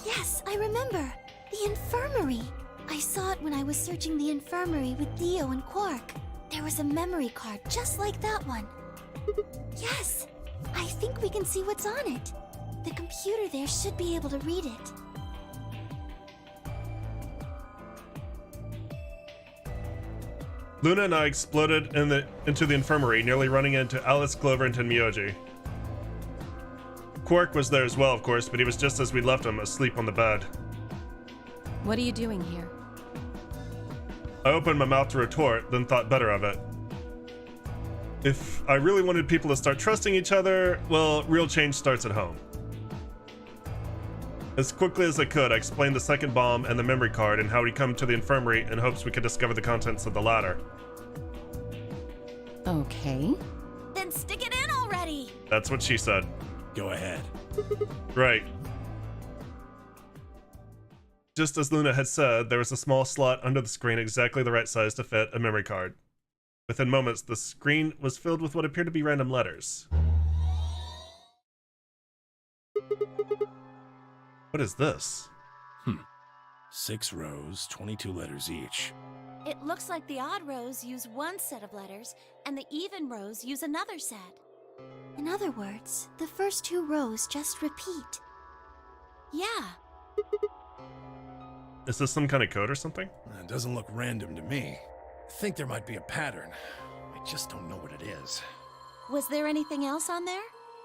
Yes, I remember. The infirmary. I saw it when I was searching the infirmary with Theo and Quark. There was a memory card just like that one. Yes, I think we can see what's on it. The computer there should be able to read it. Luna and I exploded into the infirmary, nearly running into Alice, Clover, and Tenmyoji. Quark was there as well, of course, but he was just as we left him, asleep on the bed. What are you doing here? I opened my mouth to retort, then thought better of it. If I really wanted people to start trusting each other, well, real change starts at home. As quickly as I could, I explained the second bomb and the memory card and how we'd come to the infirmary in hopes we could discover the contents of the latter. Okay. Then stick it in already! That's what she said. Go ahead. Right. Just as Luna had said, there was a small slot under the screen exactly the right size to fit a memory card. Within moments, the screen was filled with what appeared to be random letters. What is this? 6 rows, 22 letters each. It looks like the odd rows use one set of letters, and the even rows use another set. In other words, the first 2 rows just repeat. Yeah. Is this some kind of code or something? It doesn't look random to me. I think there might be a pattern. I just don't know what it is. Was there anything else on there?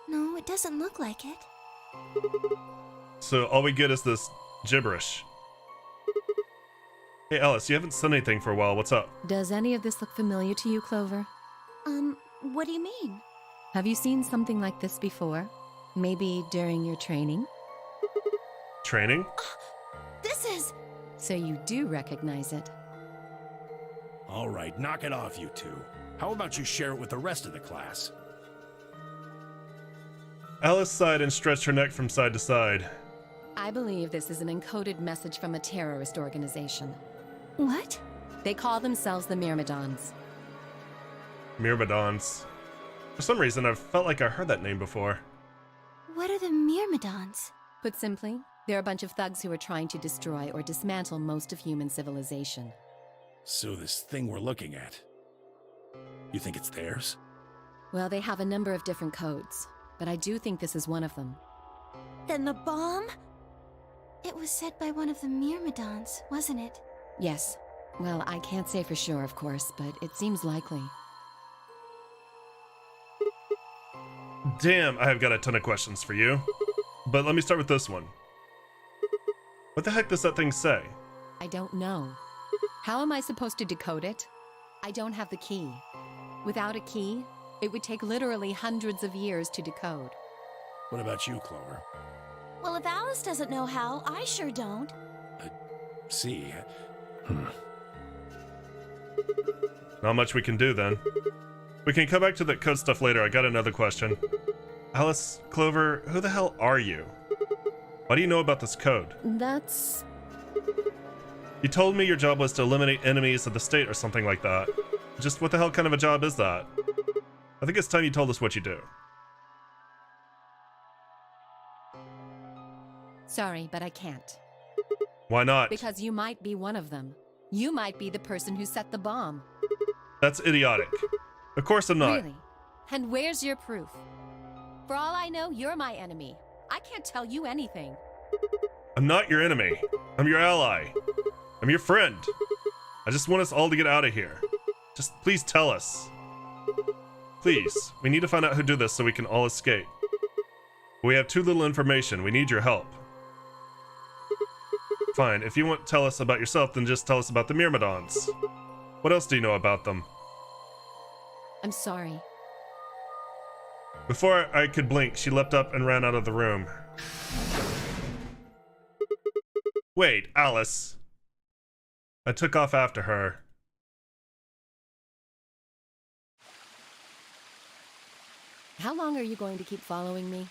No, it doesn't look like it. So all we get is this gibberish. Hey Alice, you haven't said anything for a while. What's up? Does any of this look familiar to you, Clover? What do you mean? Have you seen something like this before? Maybe during your training? Training? This is... So you do recognize it. All right, knock it off, you two. How about you share it with the rest of the class? Alice sighed and stretched her neck from side to side. I believe this is an encoded message from a terrorist organization. What? They call themselves the Myrmidons. Myrmidons. For some reason, I've felt like I heard that name before. What are the Myrmidons? Put simply, they're a bunch of thugs who are trying to destroy or dismantle most of human civilization. So this thing we're looking at, you think it's theirs? Well, they have a number of different codes, but I do think this is one of them. Then the bomb? It was set by one of the Myrmidons, wasn't it? Yes. Well, I can't say for sure, of course, but it seems likely. Damn, I have got a ton of questions for you. But let me start with this one. What the heck does that thing say? I don't know. How am I supposed to decode it? I don't have the key. Without a key, it would take literally hundreds of years to decode. What about you, Clover? Well, if Alice doesn't know how, I sure don't. See. Not much we can do then. We can come back to that code stuff later. I got another question. Alice, Clover, who the hell are you? Why do you know about this code? That's... You told me your job was to eliminate enemies of the state or something like that. Just what the hell kind of a job is that? I think it's time you told us what you do. Sorry, but I can't. Why not? Because you might be one of them. You might be the person who set the bomb. That's idiotic. Of course I'm not. Really? And where's your proof? For all I know, you're my enemy. I can't tell you anything. I'm not your enemy. I'm your ally. I'm your friend. I just want us all to get out of here. Just please tell us. Please, we need to find out who did this so we can all escape. We have too little information. We need your help. Fine, if you won't tell us about yourself, then just tell us about the Myrmidons. What else do you know about them? I'm sorry. Before I could blink, she leapt up and ran out of the room. Wait, Alice. I took off after her. How long are you going to keep following me?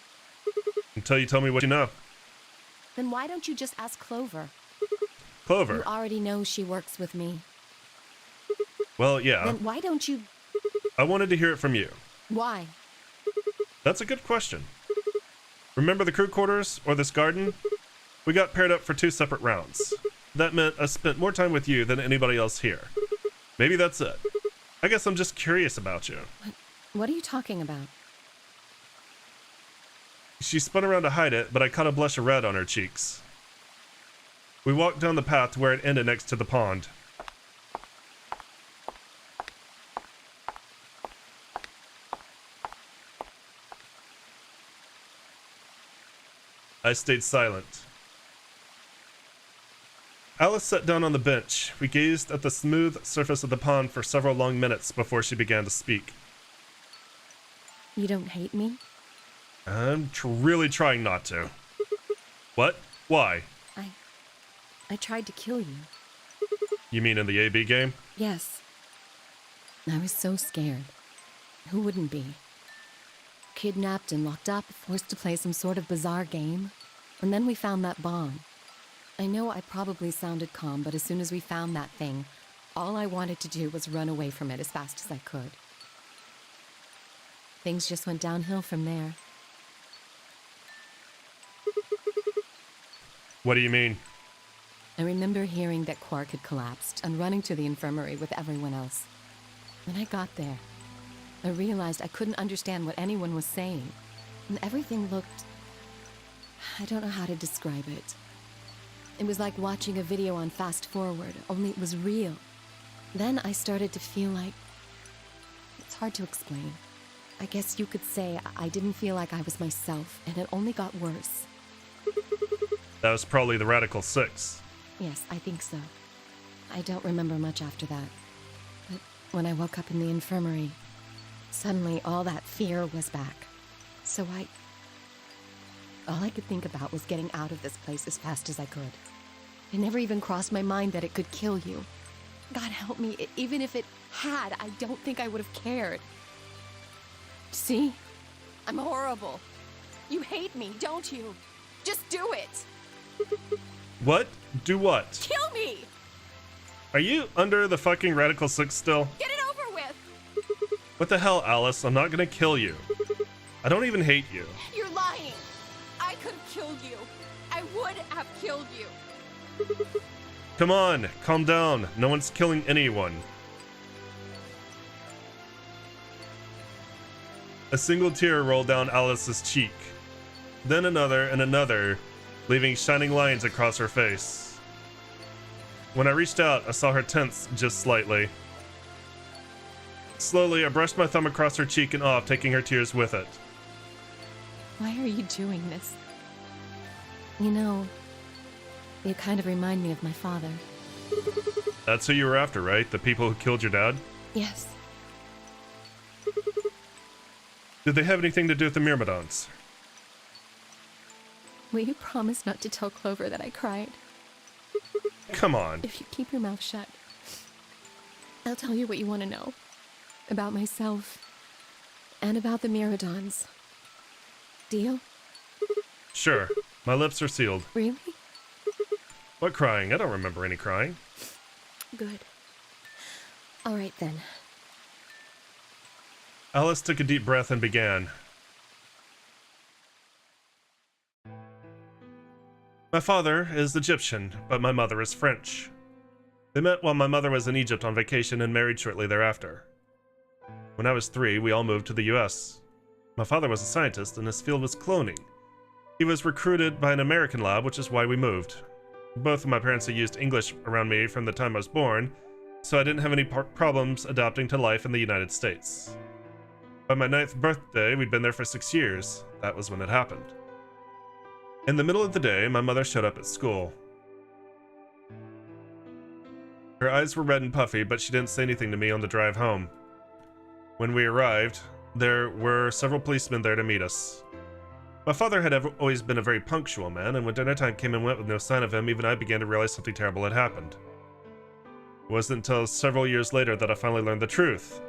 Until you tell me what you know. Then why don't you just ask Clover? Clover. You already know she works with me. Well, yeah. Then why don't you... I wanted to hear it from you. Why? That's a good question. Remember the crew quarters or this garden? We got paired up for 2 separate rounds. That meant I spent more time with you than anybody else here. Maybe that's it. I guess I'm just curious about you. What are you talking about? She spun around to hide it, but I caught a blush of red on her cheeks. We walked down the path to where it ended next to the pond. I stayed silent. Alice sat down on the bench. We gazed at the smooth surface of the pond for several long minutes before she began to speak. You don't hate me? I'm really trying not to. What? Why? I tried to kill you. You mean in the AB game? Yes. I was so scared. Who wouldn't be? Kidnapped and locked up, forced to play some sort of bizarre game. And then we found that bomb. I know I probably sounded calm, but as soon as we found that thing, all I wanted to do was run away from it as fast as I could. Things just went downhill from there. What do you mean? I remember hearing that Quark had collapsed and running to the infirmary with everyone else. When I got there, I realized I couldn't understand what anyone was saying, and everything looked... I don't know how to describe it. It was like watching a video on fast forward, only it was real. Then I started to feel like... It's hard to explain. I guess you could say I didn't feel like I was myself, and it only got worse. That was probably the Radical 6. Yes, I think so. I don't remember much after that. But when I woke up in the infirmary, suddenly all that fear was back. So all I could think about was getting out of this place as fast as I could. It never even crossed my mind that it could kill you. God help me, even if it had, I don't think I would have cared. See? I'm horrible. You hate me, don't you? Just do it! What? Do what? Kill me! Are you under the fucking Radical 6 still? Get it over with! What the hell, Alice? I'm not gonna kill you. I don't even hate you. You're lying! I could have killed you. I would have killed you. Come on, calm down. No one's killing anyone. A single tear rolled down Alice's cheek. Then another and another, leaving shining lines across her face. When I reached out, I saw her tense just slightly. Slowly, I brushed my thumb across her cheek and off, taking her tears with it. Why are you doing this? You know, you kind of remind me of my father. That's who you were after, right? The people who killed your dad? Yes. Did they have anything to do with the Myrmidons? Will you promise not to tell Clover that I cried? Come on. If you keep your mouth shut, I'll tell you what you want to know. About myself. And about the Myrmidons. Deal? Sure. My lips are sealed. Really? What crying? I don't remember any crying. Good. All right then. Alice took a deep breath and began. My father is Egyptian, but my mother is French. They met while my mother was in Egypt on vacation and married shortly thereafter. When I was 3, we all moved to the US. My father was a scientist and his field was cloning. He was recruited by an American lab, which is why we moved. Both of my parents had used English around me from the time I was born, so I didn't have any problems adapting to life in the United States. By my 9th birthday, we'd been there for 6 years. That was when it happened. In the middle of the day, my mother showed up at school. Her eyes were red and puffy, but she didn't say anything to me on the drive home. When we arrived, there were several policemen there to meet us. My father had always been a very punctual man, and when dinner time came and went with no sign of him, even I began to realize something terrible had happened. It wasn't until several years later that I finally learned the truth.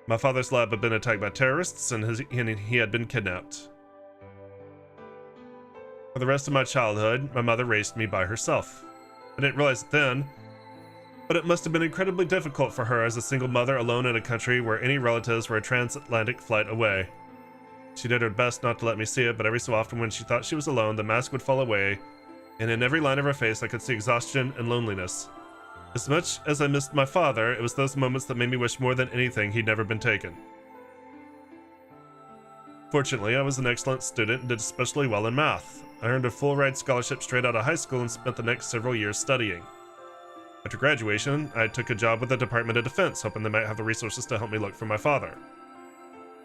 My father's lab had been attacked by terrorists, and he had been kidnapped. For the rest of my childhood, my mother raised me by herself. I didn't realize it then, but it must have been incredibly difficult for her as a single mother alone in a country where any relatives were a transatlantic flight away. She did her best not to let me see it, but every so often when she thought she was alone, the mask would fall away, and in every line of her face I could see exhaustion and loneliness. As much as I missed my father, it was those moments that made me wish more than anything he'd never been taken. Fortunately, I was an excellent student and did especially well in math. I earned a full-ride scholarship straight out of high school and spent the next several years studying. After graduation, I took a job with the Department of Defense, hoping they might have the resources to help me look for my father.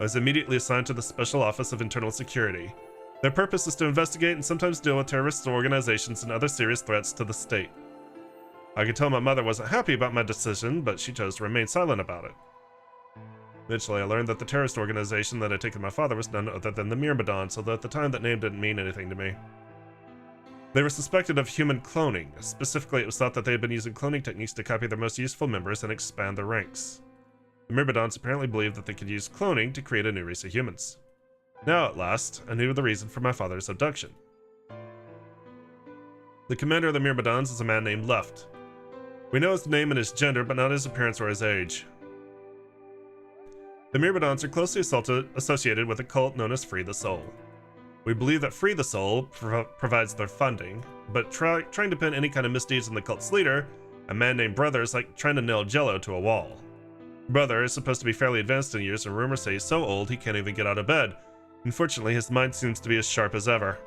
I was immediately assigned to the Special Office of Internal Security. Their purpose is to investigate and sometimes deal with terrorist organizations and other serious threats to the state. I could tell my mother wasn't happy about my decision, but she chose to remain silent about it. Eventually, I learned that the terrorist organization that had taken my father was none other than the Myrmidons, although at the time that name didn't mean anything to me. They were suspected of human cloning. Specifically, it was thought that they had been using cloning techniques to copy their most useful members and expand their ranks. The Myrmidons apparently believed that they could use cloning to create a new race of humans. Now, at last, I knew the reason for my father's abduction. The commander of the Myrmidons is a man named Luft. We know his name and his gender, but not his appearance or his age. The Myrmidons are closely associated with a cult known as Free the Soul. We believe that Free the Soul provides their funding, but trying to pin any kind of misdeeds on the cult's leader, a man named Brother, is like trying to nail Jello to a wall. Brother is supposed to be fairly advanced in years, and rumors say he's so old he can't even get out of bed. Unfortunately, his mind seems to be as sharp as ever.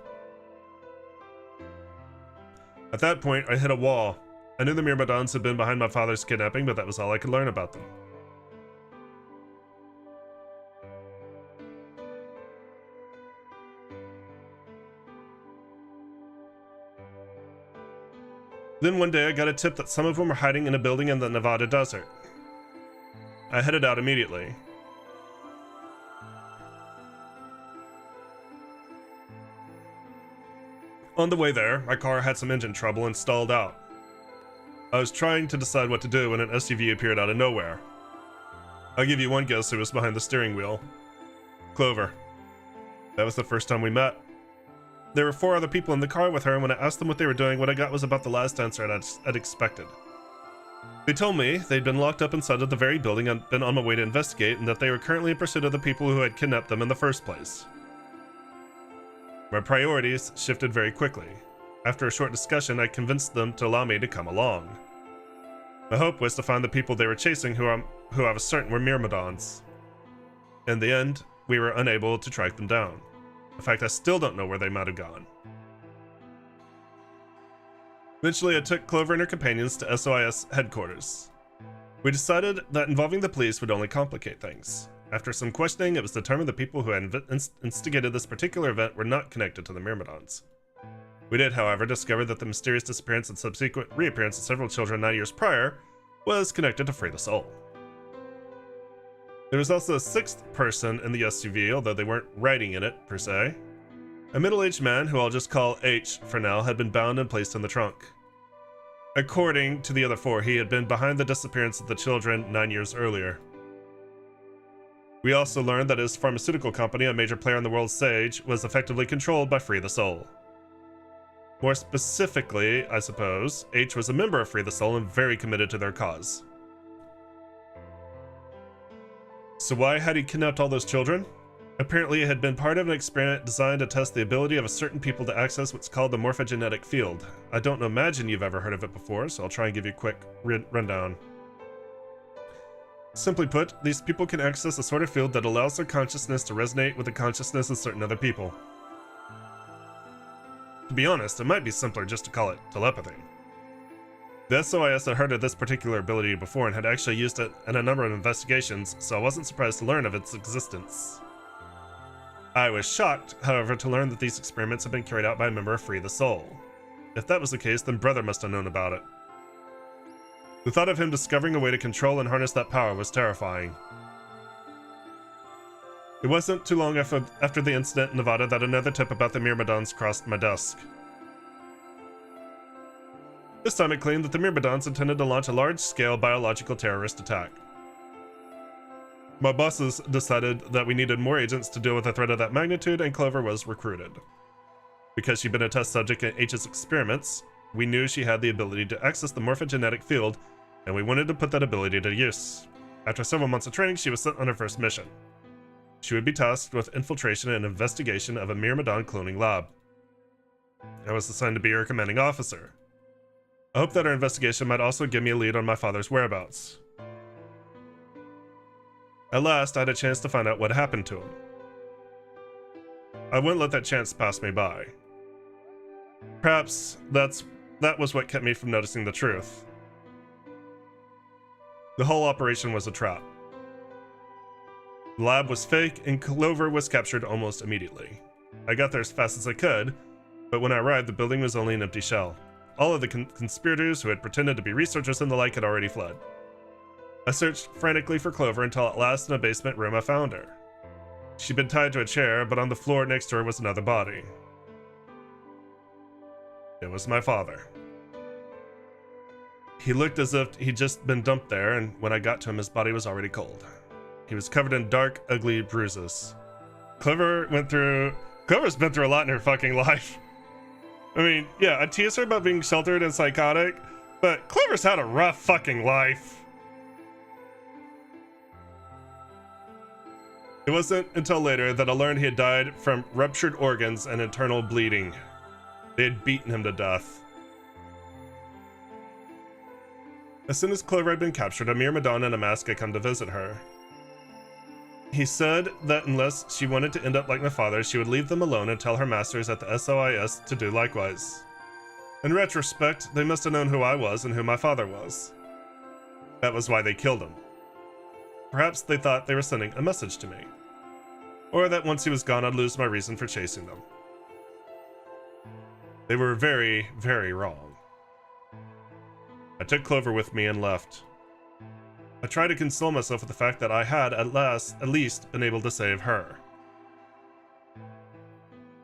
At that point, I hit a wall. I knew the Myrmidons had been behind my father's kidnapping, but that was all I could learn about them. Then one day I got a tip that some of them were hiding in a building in the Nevada desert. I headed out immediately. On the way there, my car had some engine trouble and stalled out. I was trying to decide what to do when an SUV appeared out of nowhere. I'll give you one guess who was behind the steering wheel. Clover. That was the first time we met. There were 4 other people in the car with her, and when I asked them what they were doing, what I got was about the last answer I'd expected. They told me they'd been locked up inside of the very building and been on my way to investigate, and that they were currently in pursuit of the people who had kidnapped them in the first place. My priorities shifted very quickly. After a short discussion, I convinced them to allow me to come along. My hope was to find the people they were chasing who I was certain were Myrmidons. In the end, we were unable to track them down. In fact, I still don't know where they might have gone. Eventually, I took Clover and her companions to SOIS headquarters. We decided that involving the police would only complicate things. After some questioning, it was determined the people who had instigated this particular event were not connected to the Myrmidons. We did, however, discover that the mysterious disappearance and subsequent reappearance of several children 9 years prior was connected to Free the Soul. There was also a 6th person in the SUV, although they weren't riding in it, per se. A middle-aged man, who I'll just call H for now, had been bound and placed in the trunk. According to the other 4, he had been behind the disappearance of the children 9 years earlier. We also learned that his pharmaceutical company, a major player on the world stage, was effectively controlled by Free the Soul. More specifically, I suppose, H was a member of Free the Soul and very committed to their cause. So why had he kidnapped all those children? Apparently it had been part of an experiment designed to test the ability of a certain people to access what's called the morphogenetic field. I don't imagine you've ever heard of it before, so I'll try and give you a quick rundown. Simply put, these people can access a sort of field that allows their consciousness to resonate with the consciousness of certain other people. To be honest, it might be simpler just to call it telepathy. The SOIS had heard of this particular ability before and had actually used it in a number of investigations, so I wasn't surprised to learn of its existence. I was shocked, however, to learn that these experiments had been carried out by a member of Free the Soul. If that was the case, then Brother must have known about it. The thought of him discovering a way to control and harness that power was terrifying. It wasn't too long after the incident in Nevada that another tip about the Myrmidons crossed my desk. This time it claimed that the Myrmidons intended to launch a large-scale biological terrorist attack. My bosses decided that we needed more agents to deal with a threat of that magnitude, and Clover was recruited. Because she'd been a test subject in H's experiments, we knew she had the ability to access the morphogenetic field, and we wanted to put that ability to use. After several months of training, she was sent on her first mission. She would be tasked with infiltration and investigation of a Myrmidon cloning lab. I was assigned to be her commanding officer. I hoped that our investigation might also give me a lead on my father's whereabouts. At last, I had a chance to find out what happened to him. I wouldn't let that chance pass me by. Perhaps that was what kept me from noticing the truth. The whole operation was a trap. The lab was fake, and Clover was captured almost immediately. I got there as fast as I could, but when I arrived, the building was only an empty shell. All of the conspirators who had pretended to be researchers and the like had already fled. I searched frantically for Clover until at last in a basement room I found her. She'd been tied to a chair, but on the floor next to her was another body. It was my father. He looked as if he'd just been dumped there, and when I got to him, his body was already cold. He was covered in dark, ugly bruises. Clover's been through a lot in her fucking life. I mean, yeah, I tease her about being sheltered and psychotic, but Clover's had a rough fucking life. It wasn't until later that I learned he had died from ruptured organs and internal bleeding. They had beaten him to death. As soon as Clover had been captured, a Myrmidon in a mask had come to visit her. He said that unless she wanted to end up like my father, she would leave them alone and tell her masters at the SOIS to do likewise. In retrospect, they must have known who I was and who my father was. That was why they killed him. Perhaps they thought they were sending a message to me. Or that once he was gone, I'd lose my reason for chasing them. They were very, very wrong. I took Clover with me and left. I tried to console myself with the fact that I had, at least, been able to save her.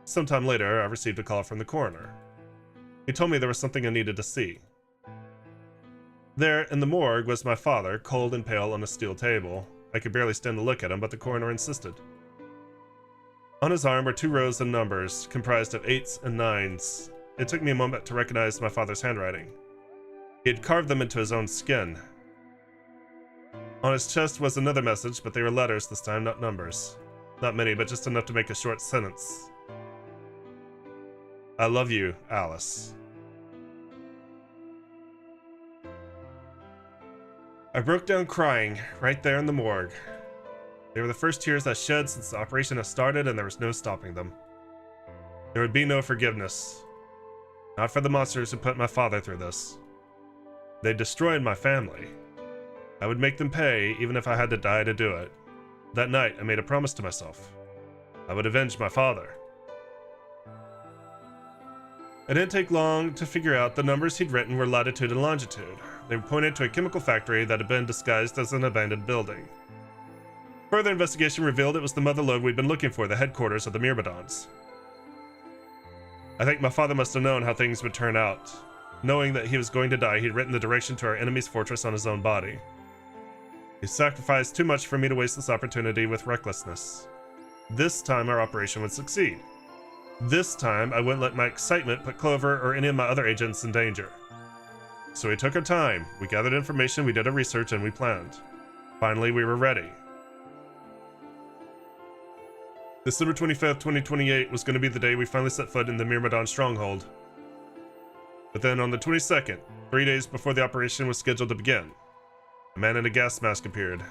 Sometime later, I received a call from the coroner. He told me there was something I needed to see. There, in the morgue, was my father, cold and pale on a steel table. I could barely stand to look at him, but the coroner insisted. On his arm were 2 rows of numbers, comprised of 8s and 9s. It took me a moment to recognize my father's handwriting. He had carved them into his own skin. On his chest was another message, but they were letters this time, not numbers. Not many, but just enough to make a short sentence. I love you, Alice. I broke down crying, right there in the morgue. They were the first tears I shed since the operation had started, and there was no stopping them. There would be no forgiveness. Not for the monsters who put my father through this. They destroyed my family. I would make them pay, even if I had to die to do it. That night, I made a promise to myself. I would avenge my father. It didn't take long to figure out the numbers he'd written were latitude and longitude. They pointed to a chemical factory that had been disguised as an abandoned building. Further investigation revealed it was the mother lode we'd been looking for, the headquarters of the Myrmidons. I think my father must have known how things would turn out. Knowing that he was going to die, he'd written the direction to our enemy's fortress on his own body. He sacrificed too much for me to waste this opportunity with recklessness. This time our operation would succeed. This time I wouldn't let my excitement put Clover or any of my other agents in danger. So we took our time, we gathered information, we did our research, and we planned. Finally, we were ready. December 25th, 2028 was going to be the day we finally set foot in the Myrmidon stronghold. But then on the 22nd, 3 days before the operation was scheduled to begin, a man in a gas mask appeared.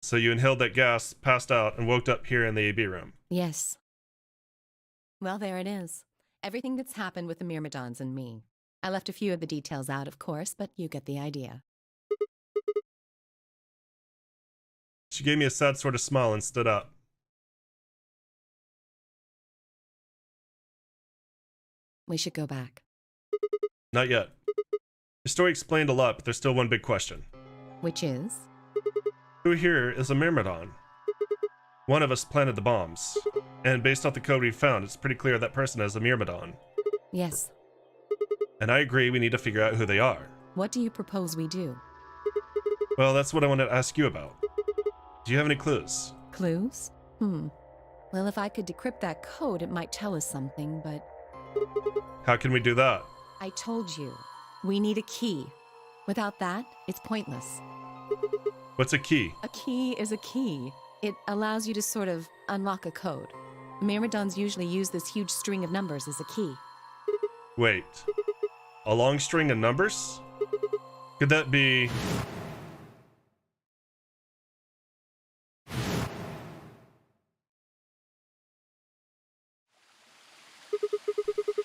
So you inhaled that gas, passed out, and woke up here in the AB room. Yes. Well, there it is. Everything that's happened with the Myrmidons and me. I left a few of the details out, of course, but you get the idea. She gave me a sad sort of smile and stood up. We should go back. Not yet. Your story explained a lot, but there's still one big question. Which is? Who here is a Myrmidon? One of us planted the bombs, and based off the code we found, it's pretty clear that person is a Myrmidon. Yes. And I agree we need to figure out who they are. What do you propose we do? Well, that's what I wanted to ask you about. Do you have any clues? Clues? Well, if I could decrypt that code, it might tell us something, but How can we do that? I told you. We need a key. Without that, it's pointless. What's a key? A key is a key. It allows you to sort of unlock a code. Myrmidons usually use this huge string of numbers as a key. Wait. A long string of numbers? Could that be...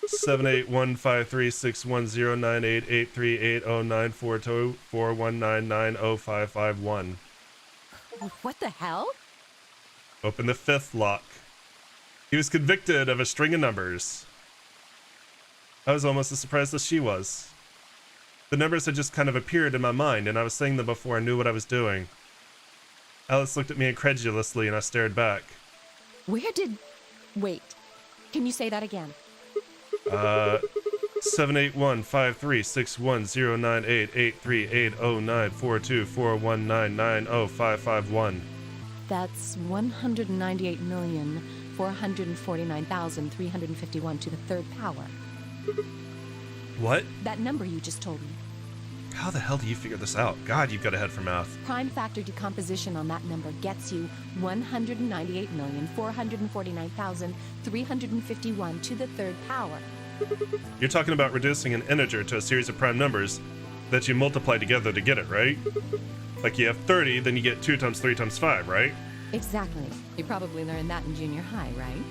Seven 7815361098838094241990551. What the hell? Open the fifth lock. He was convicted of a string of numbers. I was almost as surprised as she was. The numbers had just kind of appeared in my mind, and I was saying them before I knew what I was doing. Alice looked at me incredulously, and I stared back. Where did... Wait. Can you say that again? 7815361098838094241990551. That's 198,449,351 to the third power. What? That number you just told me. How the hell do you figure this out? God, you've got a head for math. Prime factor decomposition on that number gets you 198,449,351 to the third power. You're talking about reducing an integer to a series of prime numbers that you multiply together to get it, right? Like you have 30, then you get 2 times 3 times 5, right? Exactly. You probably learned that in junior high, right?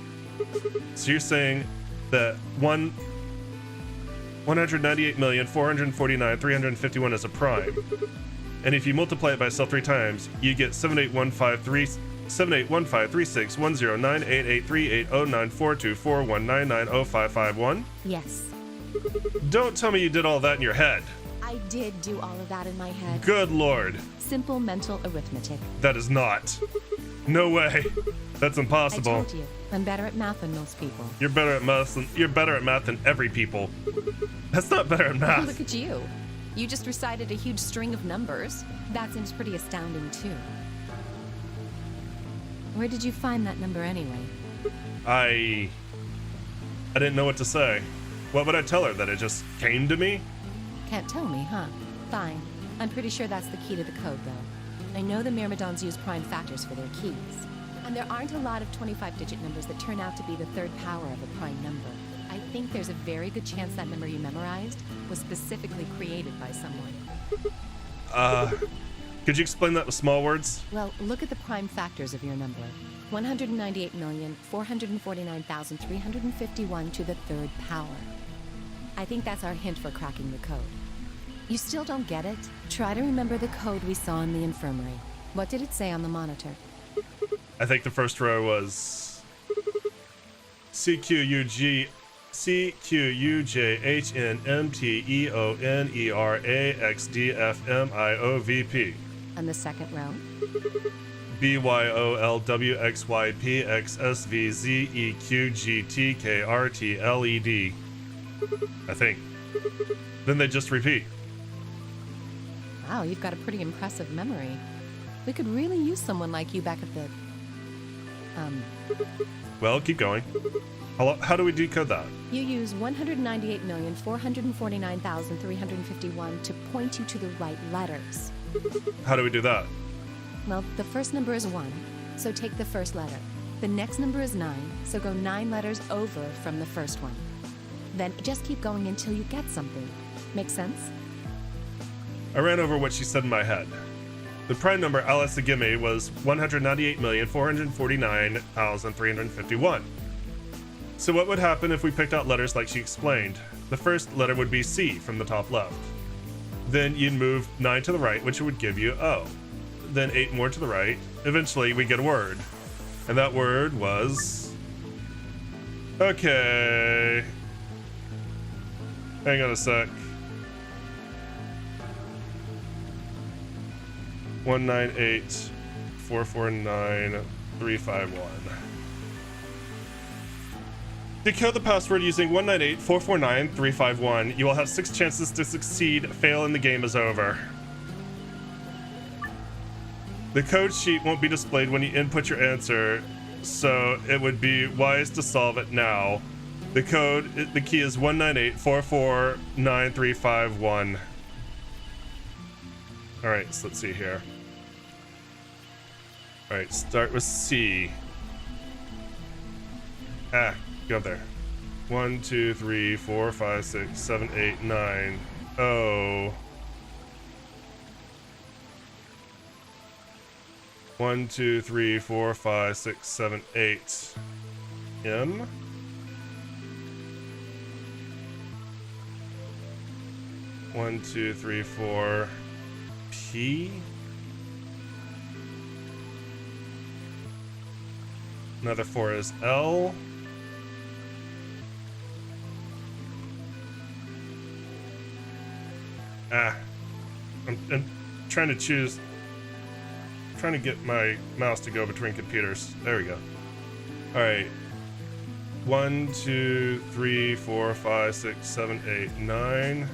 So you're saying that 198,449,351 is a prime. And if you multiply it by itself 3 times, you get 78153610988838094241990551. Yes. Don't tell me you did all that in your head. I did do all of that in my head. Good lord. Simple mental arithmetic. That is not. No way. That's impossible. I told you, I'm better at math than most people. You're better at math than every people. That's not better at math. Look at you. You just recited a huge string of numbers. That seems pretty astounding, too. Where did you find that number anyway? I didn't know what to say. What would I tell her? That it just came to me? Can't tell me, huh? Fine. I'm pretty sure that's the key to the code, though. I know the Myrmidons use prime factors for their keys. And there aren't a lot of 25-digit numbers that turn out to be the third power of a prime number. I think there's a very good chance that number you memorized was specifically created by someone. Could you explain that with small words? Well, look at the prime factors of your number. 198,449,351 to the third power. I think that's our hint for cracking the code. You still don't get it? Try to remember the code we saw in the infirmary. What did it say on the monitor? I think the first row was CQUJHNMTEONERAXDFMIOVP. And the second row? BYOLWXYPXSVZEQGTKRTLED. I think. Then they just repeat. Wow, you've got a pretty impressive memory. We could really use someone like you back at the... Well, keep going. How do we decode that? You use 198,449,351 to point you to the right letters. How do we do that? Well, the first number is 1, so take the first letter. The next number is 9, so go 9 letters over from the first one. Then just keep going until you get something. Make sense? I ran over what she said in my head. The prime number Alice had given me was 198,449,351. So what would happen if we picked out letters like she explained? The first letter would be C from the top left. Then you'd move 9 to the right, which would give you O. Then 8 more to the right. Eventually we get a word. And that word was... Okay. Hang on a sec. 198-449-351. Decode the password using 198-449-351. You will have 6 chances to succeed. Fail and the game is over. The code sheet won't be displayed when you input your answer, so it would be wise to solve it now. The key is 198-449-351. Alright, so let's see here. Alright, start with C. Go up there. 1, 2, 3, 4, 5, 6, 7, 8, 9. O. 1, 2, 3, 4, 5, 6, 7, 8. M. 1, 2, 3, 4. P. Another 4 is L. I'm trying to choose. I'm trying to get my mouse to go between computers. There we go. All right. 1, 2, 3, 4, 5, 6, 7, 8, 9.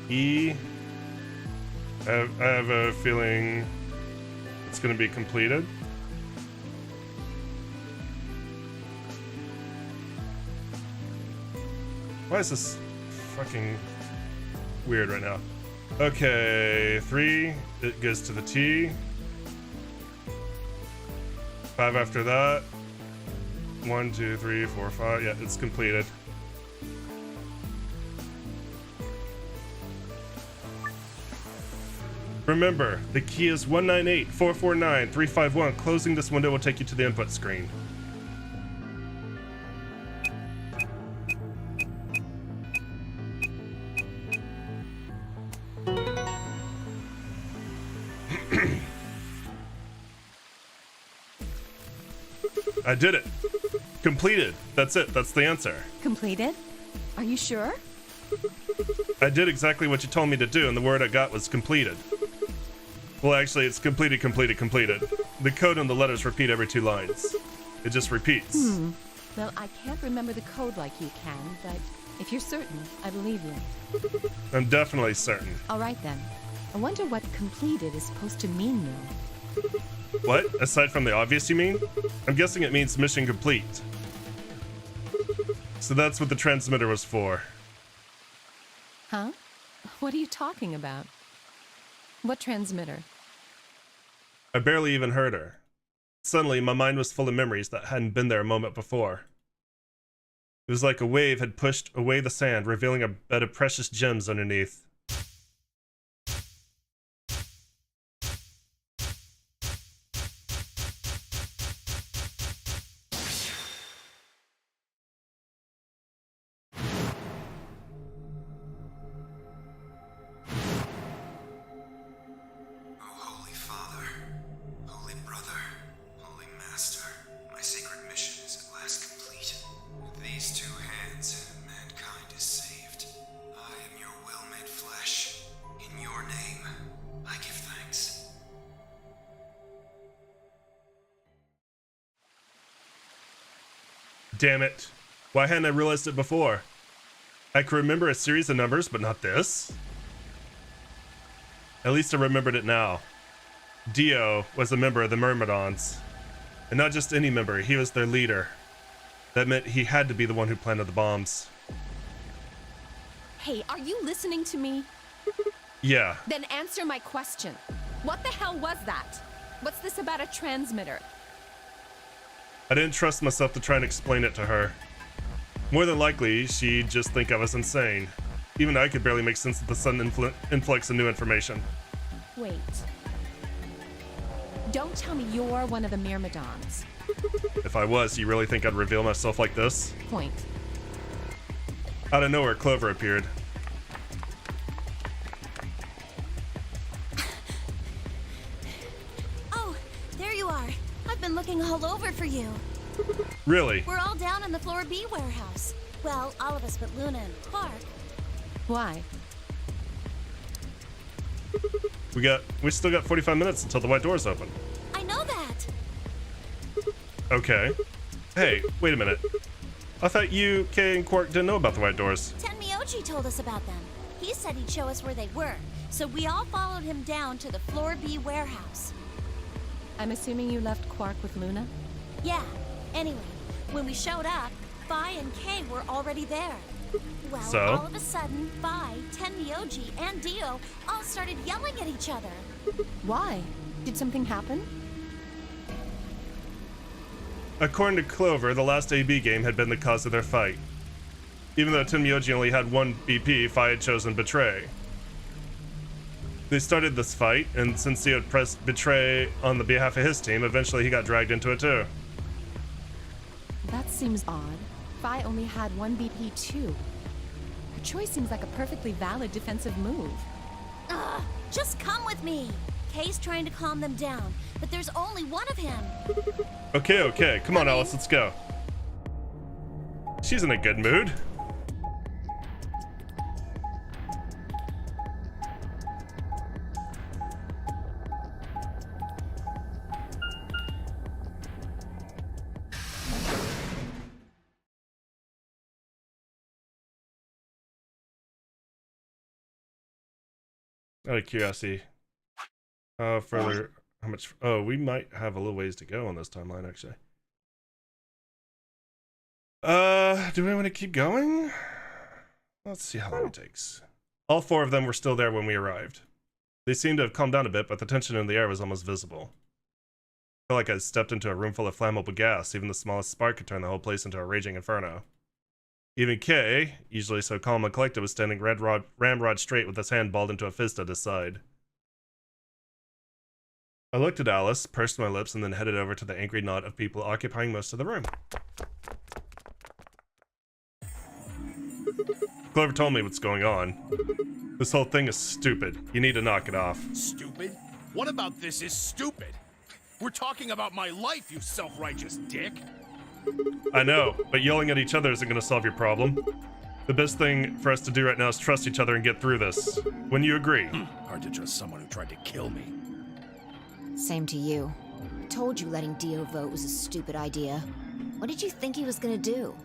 E. I have a feeling it's going to be completed. Why is this fucking weird right now? Okay, 3, it goes to the T. 5 after that. 1, 2, 3, 4, 5. Yeah, it's completed. Remember, the key is 198-449-351. Closing this window will take you to the input screen. I did it. Completed. That's it. That's the answer. Completed? Are you sure? I did exactly what you told me to do, and the word I got was completed. Well, actually, it's completed, completed, completed. The code and the letters repeat every 2 lines. It just repeats. Well, I can't remember the code like you can, but if you're certain, I believe you. I'm definitely certain. All right, then. I wonder what completed is supposed to mean now. What? Aside from the obvious, you mean? I'm guessing it means mission complete. So that's what the transmitter was for. Huh? What are you talking about? What transmitter? I barely even heard her. Suddenly, my mind was full of memories that hadn't been there a moment before. It was like a wave had pushed away the sand, revealing a bed of precious gems underneath. Damn it. Why hadn't I realized it before? I could remember a series of numbers, but not this. At least I remembered it now. Dio was a member of the Myrmidons. And not just any member, he was their leader. That meant he had to be the one who planted the bombs. Hey, are you listening to me? Yeah. Then answer my question. What the hell was that? What's this about a transmitter? I didn't trust myself to try and explain it to her. More than likely, she'd just think I was insane. Even I could barely make sense of the sudden influx of new information. Wait. Don't tell me you're one of the Myrmidons. If I was, you really think I'd reveal myself like this? Point. Out of nowhere, Clover appeared. Oh, there you are. I've been looking all over for you. Really? We're all down in the Floor B warehouse. Well, all of us but Luna and Clark. Why? We still got 45 minutes until the white doors open. I know that. Okay. Hey, wait a minute. I thought you, Kay, and Quark didn't know about the white doors. Tenmyoji told us about them. He said he'd show us where they were, so we all followed him down to the Floor B warehouse. I'm assuming you left Quark with Luna? Yeah. Anyway, when we showed up, Phi and Kay were already there. Well, So? all of a sudden, Phi, Tenmyoji, and Dio all started yelling at each other. Why? Did something happen? According to Clover, the last AB game had been the cause of their fight. Even though Tenmyoji only had one BP, Phi had chosen Betray. They started this fight, and since he had pressed Betray on the behalf of his team, eventually he got dragged into it too. That seems odd. Phi only had one BP too. Her choice seems like a perfectly valid defensive move. Ugh, just come with me. Kay's trying to calm them down, but there's only one of him. Okay, come on, Alice, let's go. She's in a good mood. Out of curiosity, further, how much? Oh, we might have a little ways to go on this timeline, actually. Do we want to keep going? Let's see how long it takes. All four of them were still there when we arrived. They seemed to have calmed down a bit, but the tension in the air was almost visible. I felt like I stepped into a room full of flammable gas. Even the smallest spark could turn the whole place into a raging inferno. Even Kay, usually so calm and collected, was standing ramrod straight with his hand balled into a fist at his side. I looked at Alice, pursed my lips, and then headed over to the angry knot of people occupying most of the room. Clover told me what's going on. This whole thing is stupid. You need to knock it off. Stupid? What about this is stupid? We're talking about my life, you self-righteous dick. I know, but yelling at each other isn't going to solve your problem. The best thing for us to do right now is trust each other and get through this. When you agree. Hard to trust someone who tried to kill me. Same to you. I told you letting Dio vote was a stupid idea. What did you think he was gonna do?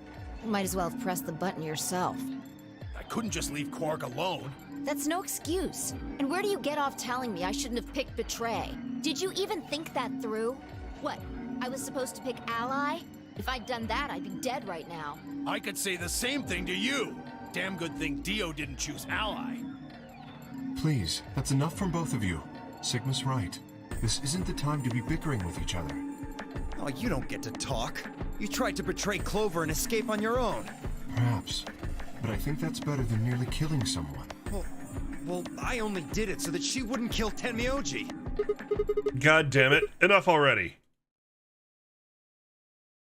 You might as well have pressed the button yourself. I couldn't just leave Quark alone. That's no excuse. And where do you get off telling me I shouldn't have picked Betray? Did you even think that through? What, I was supposed to pick Ally? If I'd done that, I'd be dead right now. I could say the same thing to you. Damn good thing Dio didn't choose Ally. Please, that's enough from both of you. Sigma's right. This isn't the time to be bickering with each other. Oh, you don't get to talk. You tried to betray Clover and escape on your own. Perhaps. But I think that's better than nearly killing someone. Well, I only did it so that she wouldn't kill Tenmyoji. God damn it, enough already.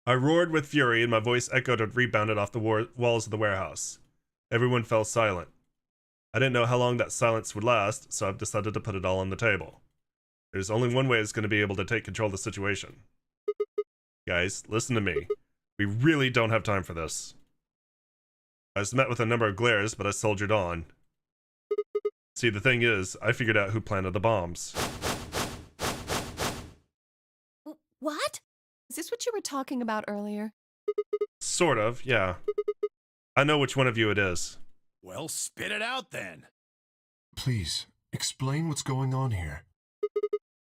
I roared with fury and my voice echoed and rebounded off the walls of the warehouse. Everyone fell silent. I didn't know how long that silence would last, so I've decided to put it all on the table. There's only one way it's going to be able to take control of the situation. Guys, listen to me. We really don't have time for this. I was met with a number of glares, but I soldiered on. See, the thing is, I figured out who planted the bombs. What? Is this what you were talking about earlier? Sort of, yeah. I know which one of you it is. Well, spit it out then. Please, explain what's going on here.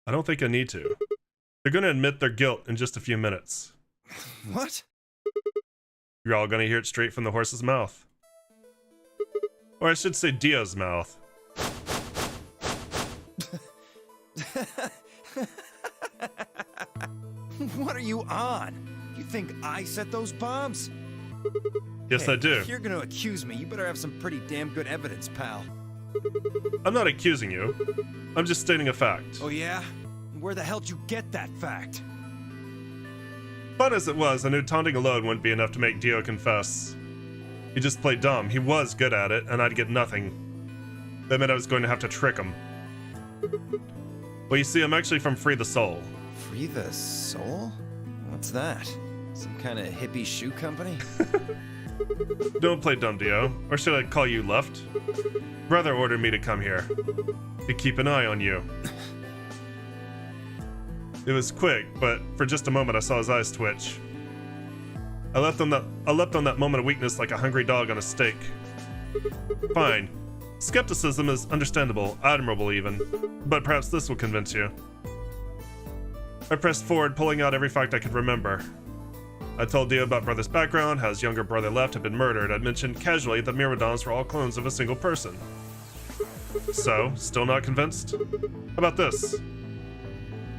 I don't think I need to. They're going to admit their guilt in just a few minutes. What? You're all going to hear it straight from the horse's mouth. Or I should say Dio's mouth. What are you on? You think I set those bombs? Yes, Hey, I do. If you're gonna accuse me, you better have some pretty damn good evidence, pal. I'm not accusing you. I'm just stating a fact. Oh yeah? Where the hell'd you get that fact? Fun as it was, I knew taunting alone wouldn't be enough to make Dio confess. He just played dumb. He was good at it, and I'd get nothing. That meant I was going to have to trick him. Well, you see, I'm actually from Free the Soul. Free the Soul? What's that? Some kind of hippie shoe company? Don't play dumb, Dio. Or should I call you Luft? Brother ordered me to come here. To keep an eye on you. It was quick, but for just a moment I saw his eyes twitch. I leapt on that moment of weakness like a hungry dog on a steak. Fine. Skepticism is understandable, admirable even, but perhaps this will convince you. I pressed forward, pulling out every fact I could remember. I told Dio about Brother's background, how his younger brother Left had been murdered. I'd mentioned casually that Myrmidons were all clones of a single person. So, still not convinced? How about this?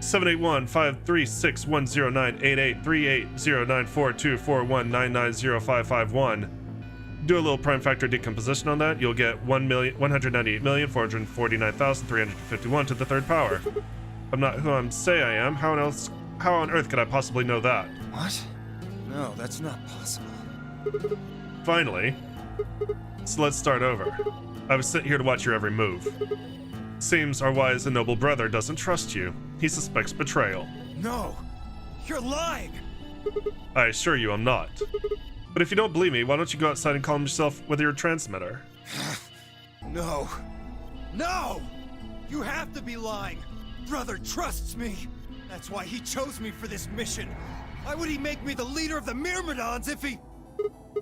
781-536-1098-8838-0942419905551. Do a little prime factor decomposition on that, you'll get 198,449,351 to the third power. I'm not who I say I am. How on earth could I possibly know that? What? No, that's not possible. Finally. So let's start over. I was sent here to watch your every move. Seems our wise and noble brother doesn't trust you. He suspects betrayal. No! You're lying! I assure you I'm not. But if you don't believe me, why don't you go outside and calm yourself with your transmitter? No. No! You have to be lying! Brother trusts me! That's why he chose me for this mission! Why would he make me the leader of the Myrmidons if he...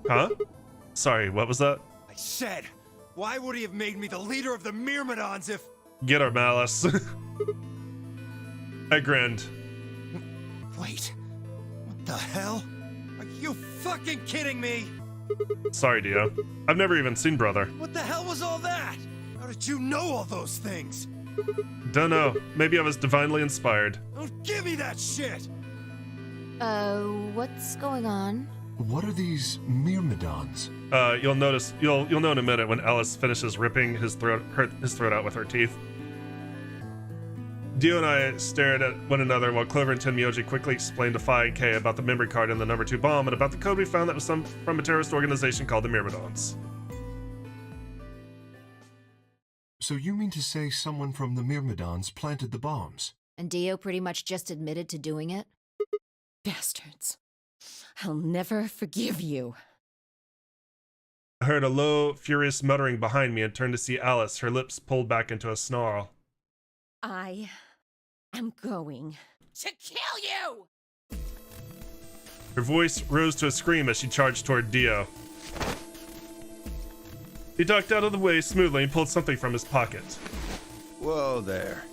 Huh? Sorry, what was that? I said, why would he have made me the leader of the Myrmidons if... Get our malice. I grinned. Wait. What the hell? Are you fucking kidding me? Sorry, Dio. I've never even seen Brother. What the hell was all that? How did you know all those things? Dunno. Maybe I was divinely inspired. Don't give me that shit! What's going on? What are these Myrmidons? You'll know in a minute when Alice finishes ripping his throat out with her teeth. Dio and I stared at one another while Clover and Tenmyoji quickly explained to Phi and K about the memory card and the number 2 bomb and about the code we found that was from a terrorist organization called the Myrmidons. So you mean to say someone from the Myrmidons planted the bombs? And Dio pretty much just admitted to doing it? Bastards. I'll never forgive you. I heard a low, furious muttering behind me and turned to see Alice, her lips pulled back into a snarl. I am going To kill you! Her voice rose to a scream as she charged toward Dio. He ducked out of the way smoothly and pulled something from his pocket. Whoa there.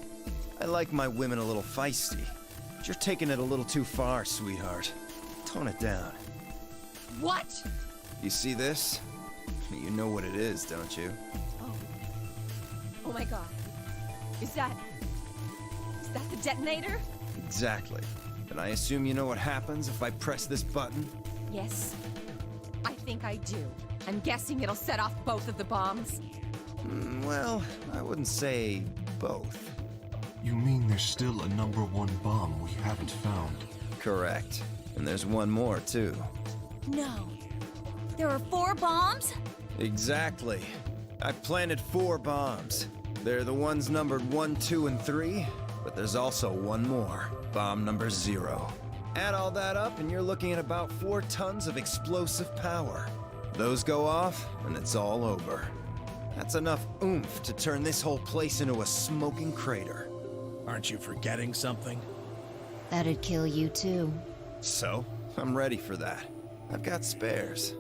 I like my women a little feisty. But you're taking it a little too far, sweetheart. Tone it down. What? You see this? You know what it is, don't you? Oh my god. Is that the detonator? Exactly. And I assume you know what happens if I press this button? Yes. I think I do. I'm guessing it'll set off both of the bombs. Well, I wouldn't say both. You mean there's still a number 1 bomb we haven't found? Correct. And there's one more, too. No. There are 4 bombs? Exactly. I planted 4 bombs. They're the ones numbered 1, 2, and 3, but there's also one more. Bomb number 0. Add all that up and you're looking at about 4 tons of explosive power. Those go off, and it's all over. That's enough oomph to turn this whole place into a smoking crater. Aren't you forgetting something? That'd kill you too. So, I'm ready for that. I've got spares.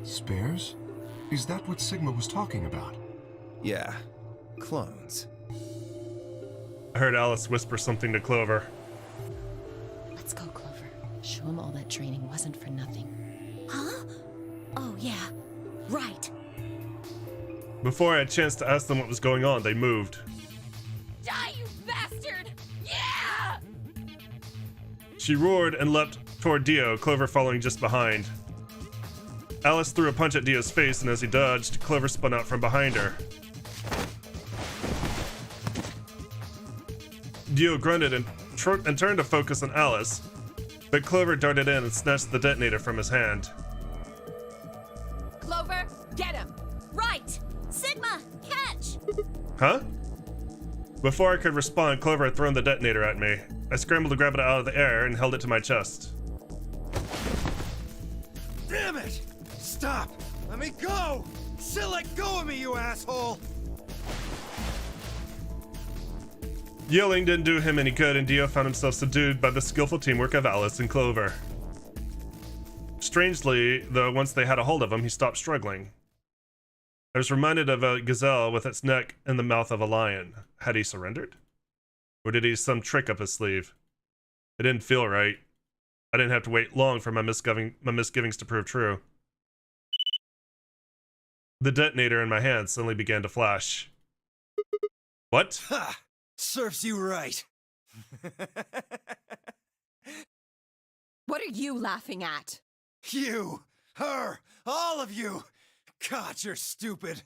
Spares? Is that what Sigma was talking about? Yeah, clones. I heard Alice whisper something to Clover. Let's go, Clover. Show him all that training wasn't for nothing. Huh? Oh yeah. Right. Before I had a chance to ask them what was going on, they moved. Die, you bastard! Yeah! She roared and leapt toward Dio, Clover following just behind. Alice threw a punch at Dio's face, and as he dodged, Clover spun out from behind her. Dio grunted and turned to focus on Alice, but Clover darted in and snatched the detonator from his hand. Clover, get him! Right! Sigma, catch! Huh? Before I could respond, Clover had thrown the detonator at me. I scrambled to grab it out of the air and held it to my chest. Damn it! Stop! Let me go! Still let go of me, you asshole! Yelling didn't do him any good, and Dio found himself subdued by the skillful teamwork of Alice and Clover. Strangely, though, once they had a hold of him, he stopped struggling. I was reminded of a gazelle with its neck in the mouth of a lion. Had he surrendered? Or did he use some trick up his sleeve? It didn't feel right. I didn't have to wait long for my misgivings to prove true. The detonator in my hand suddenly began to flash. What? Ha! Serves you right. What are you laughing at? You, her, all of you. God, you're stupid.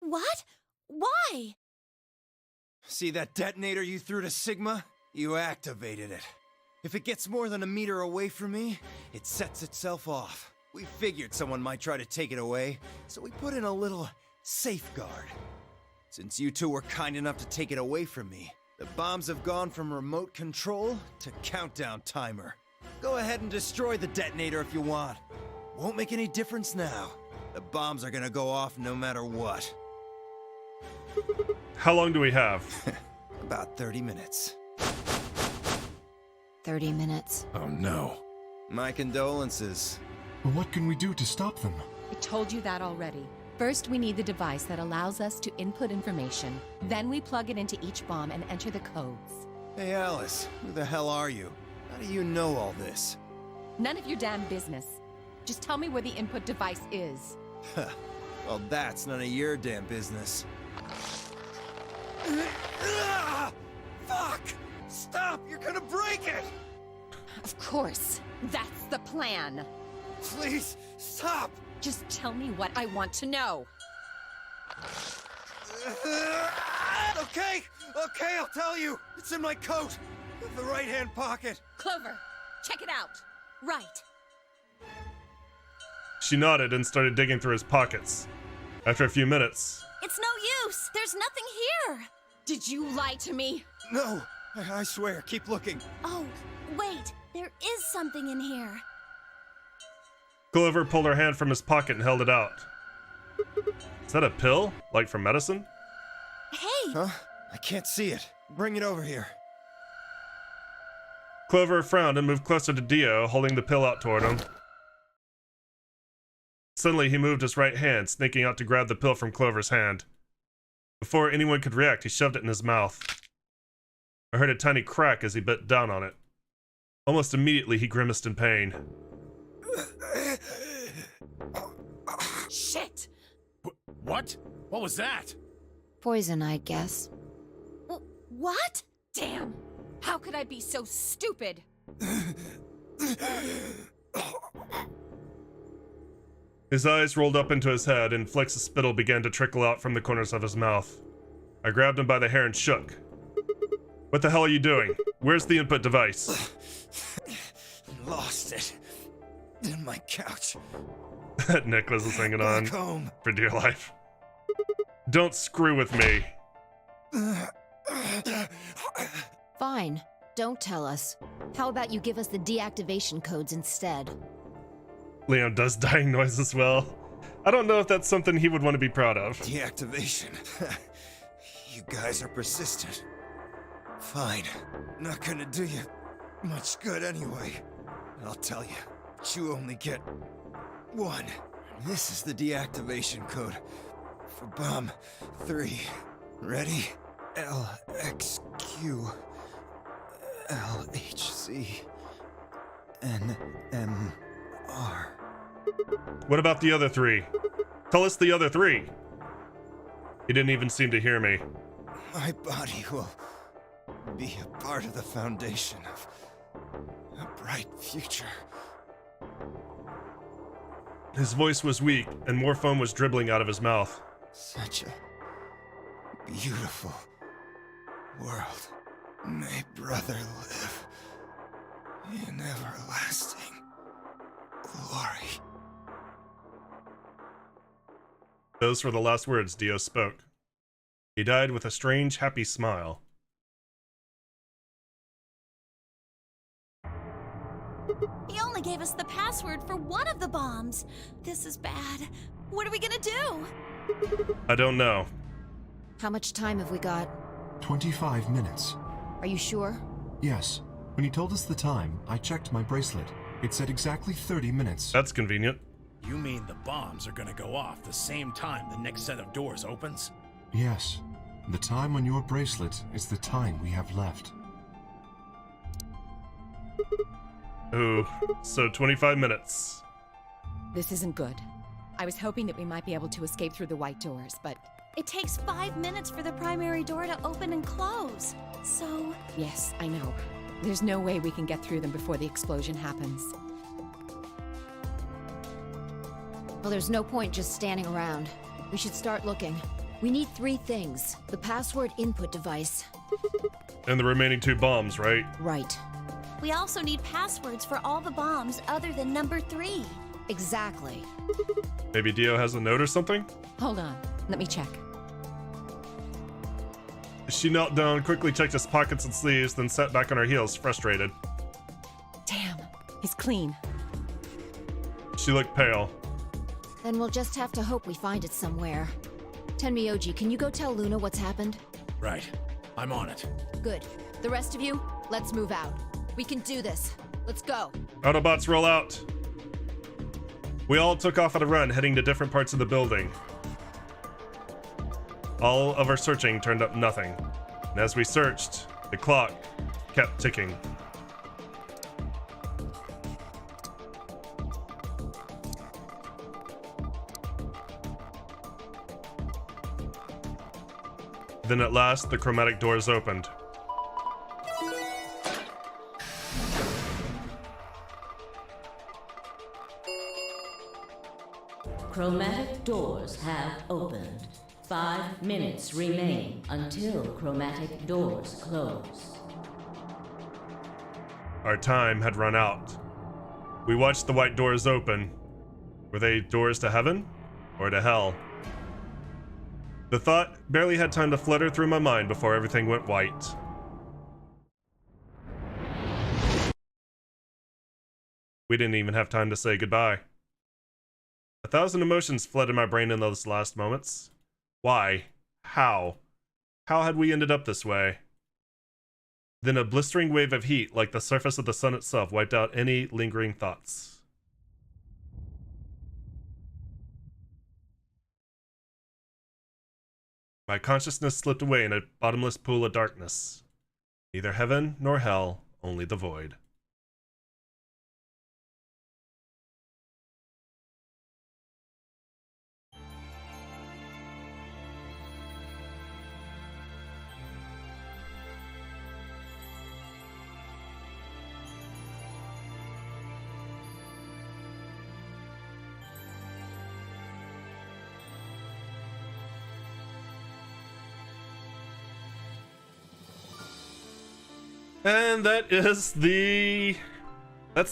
What? Why? See that detonator you threw to Sigma? You activated it. If it gets more than a meter away from me, it sets itself off. We figured someone might try to take it away, so we put in a little safeguard. Since you two were kind enough to take it away from me, the bombs have gone from remote control to countdown timer. Go ahead and destroy the detonator if you want. Won't make any difference now. The bombs are gonna go off no matter what. How long do we have? About 30 minutes. 30 minutes. Oh no. My condolences. But what can we do to stop them? I told you that already. First, we need the device that allows us to input information. Then we plug it into each bomb and enter the codes. Hey Alice, who the hell are you? How do you know all this? None of your damn business. Just tell me where the input device is. Well, that's none of your damn business. Fuck! Stop! You're gonna break it! Of course. That's the plan. Please, stop! Just tell me what I want to know. Okay, I'll tell you. It's in my coat, the right-hand pocket. Clover, check it out. Right. She nodded and started digging through his pockets. After a few minutes, It's no use. There's nothing here. Did you lie to me? No, I swear. Keep looking. Oh, wait. There is something in here. Clover pulled her hand from his pocket and held it out. Is that a pill? Like for medicine? Hey, Huh? I can't see it. Bring it over here. Clover frowned and moved closer to Dio, holding the pill out toward him. Suddenly, he moved his right hand, snaking out to grab the pill from Clover's hand. Before anyone could react, he shoved it in his mouth. I heard a tiny crack as he bit down on it. Almost immediately, he grimaced in pain. Shit! What? What was that? Poison, I guess. what? Damn! How could I be so stupid? His eyes rolled up into his head, and flecks of spittle began to trickle out from the corners of his mouth. I grabbed him by the hair and shook. What the hell are you doing? Where's the input device? Lost it. In my couch. That necklace is hanging on Back home. for dear life. Don't screw with me. Fine. Don't tell us. How about you give us the deactivation codes instead? Leon does dying noise as well. I don't know if that's something he would want to be proud of. Deactivation. You guys are persistent. Fine. Not gonna do you much good anyway. I'll tell you. But you only get one. This is the deactivation code for Bomb 3. Ready? LXQ LHC NMR. What about the other three? Tell us the other three. He didn't even seem to hear me. My body will be a part of the foundation of a bright future. His voice was weak, and more foam was dribbling out of his mouth. Such a beautiful world. May brother live in everlasting glory. Those were the last words Dio spoke. He died with a strange, happy smile. He only gave us the password for one of the bombs. This is bad. What are we gonna do? I don't know. How much time have we got? 25 minutes. Are you sure? Yes. When he told us the time, I checked my bracelet. It said exactly 30 minutes. That's convenient. You mean the bombs are gonna go off the same time the next set of doors opens? Yes. The time on your bracelet is the time we have left. Ooh, so 25 minutes. This isn't good. I was hoping that we might be able to escape through the white doors, but It takes 5 minutes for the primary door to open and close. So, yes, I know. There's no way we can get through them before the explosion happens. Well, there's no point just standing around. We should start looking. We need 3 things. The password input device. And the remaining 2 bombs, right? Right. we also need passwords for all the bombs other than number 3. Exactly. Maybe Dio has a note or something? Hold on. Let me check. She knelt down, quickly checked his pockets and sleeves, then sat back on her heels, frustrated. Damn. He's clean. She looked pale. Then we'll just have to hope we find it somewhere. Tenmyoji, can you go tell Luna what's happened? Right. I'm on it. Good. The rest of you, let's move out. We can do this. Let's go. Autobots roll out. We all took off at a run, heading to different parts of the building. All of our searching turned up nothing. And as we searched, the clock kept ticking. Then at last, the chromatic doors opened. Chromatic doors have opened. 5 minutes remain until chromatic doors close. Our time had run out. We watched the white doors open. Were they doors to heaven or to hell? The thought barely had time to flutter through my mind before everything went white. We didn't even have time to say goodbye. 1,000 emotions flooded my brain in those last moments. Why? How? How had we ended up this way? Then a blistering wave of heat, like the surface of the sun itself, wiped out any lingering thoughts. My consciousness slipped away in a bottomless pool of darkness. Neither heaven nor hell, only the void. And that's the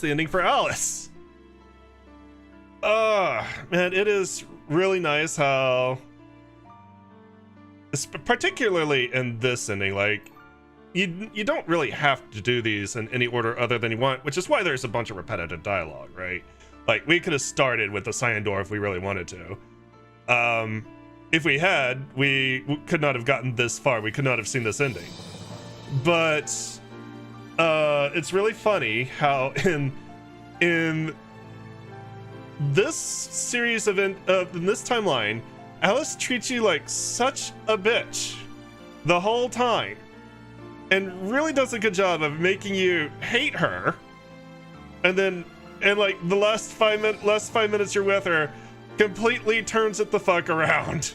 ending for Alice. Man, it is really nice how, particularly in this ending, like, you don't really have to do these in any order other than you want, which is why there's a bunch of repetitive dialogue, right? Like, we could have started with the cyan door if we really wanted to. If we had, we could not have gotten this far. We could not have seen this ending. But it's really funny how in this series of in this timeline, Alice treats you like such a bitch the whole time, and really does a good job of making you hate her. And like the last 5 minutes you're with her, completely turns it the fuck around.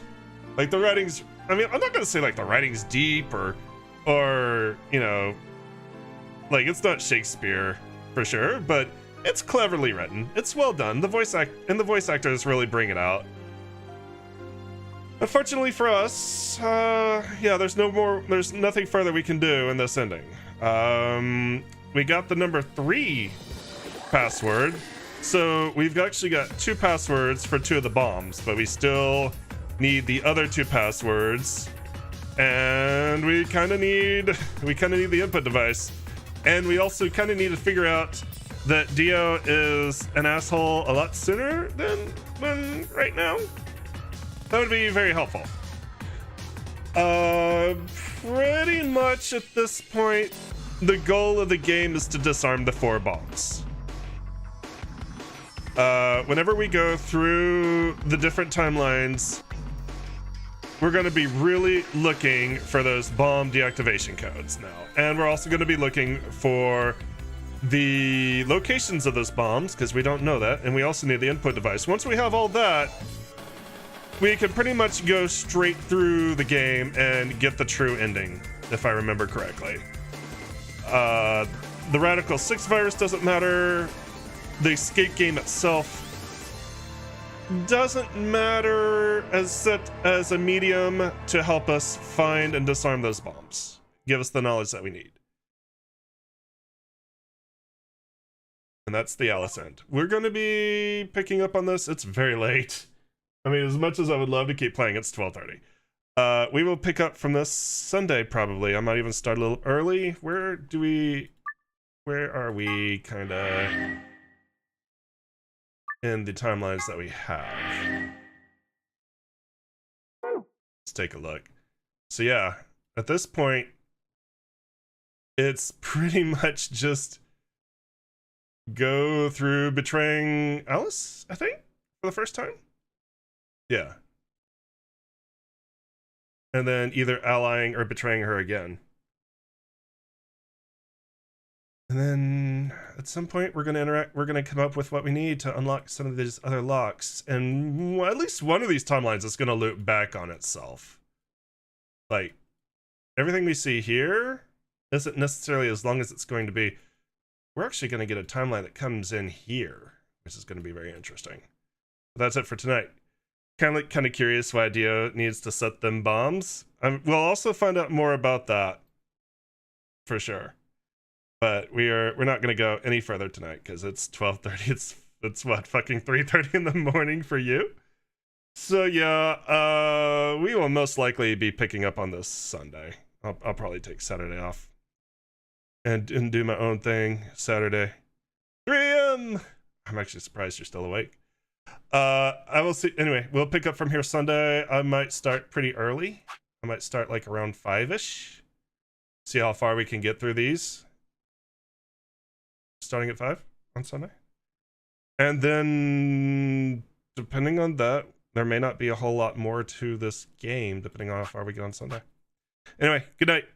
Like the writing's, I mean, I'm not gonna say like the writing's deep or you know, like it's not Shakespeare for sure, but it's cleverly written. It's well done. The voice actors really bring it out. Unfortunately for us, yeah, there's nothing further we can do in this ending. We got the number 3 password, so we've actually got 2 passwords for 2 of the bombs, but we still need the other 2 passwords, and we kind of need the input device, and we also kind of need to figure out that Dio is an asshole a lot sooner than right now, that would be very helpful. Pretty much at this point, the goal of the game is to disarm the 4 bombs. Whenever we go through the different timelines, we're going to be really looking for those bomb deactivation codes now. And we're also going to be looking for the locations of those bombs, because we don't know that. And we also need the input device. Once we have all that, we can pretty much go straight through the game and get the true ending, if I remember correctly. The Radical 6 virus doesn't matter. The escape game itself doesn't matter as set as a medium to help us find and disarm those bombs. Give us the knowledge that we need. And that's the Alice end. We're going to be picking up on this. It's very late. I mean, as much as I would love to keep playing, it's 12:30. We will pick up from this Sunday, probably. I might even start a little early. Where are we kind of in the timelines that we have? Let's take a look. So yeah, at this point, it's pretty much just go through betraying Alice, I think, for the first time. Yeah. And then either allying or betraying her again. And then at some point we're going to come up with what we need to unlock some of these other locks. And at least one of these timelines is going to loop back on itself. Like, everything we see here isn't necessarily as long as it's going to be. We're actually going to get a timeline that comes in here, which is going to be very interesting. But that's it for tonight. Kind of curious why Dio needs to set them bombs. We'll also find out more about that for sure. But we're not going to go any further tonight because it's 12:30. It's what, fucking 3:30 in the morning for you. So yeah, we will most likely be picking up on this Sunday. I'll probably take Saturday off and do my own thing Saturday. 3 a.m. I'm actually surprised you're still awake. I will see. Anyway, we'll pick up from here Sunday. I might start pretty early. I might start like around 5-ish. See how far we can get through these. Starting at 5 on Sunday. And then, depending on that, there may not be a whole lot more to this game, depending on how far we get on Sunday. Anyway, good night.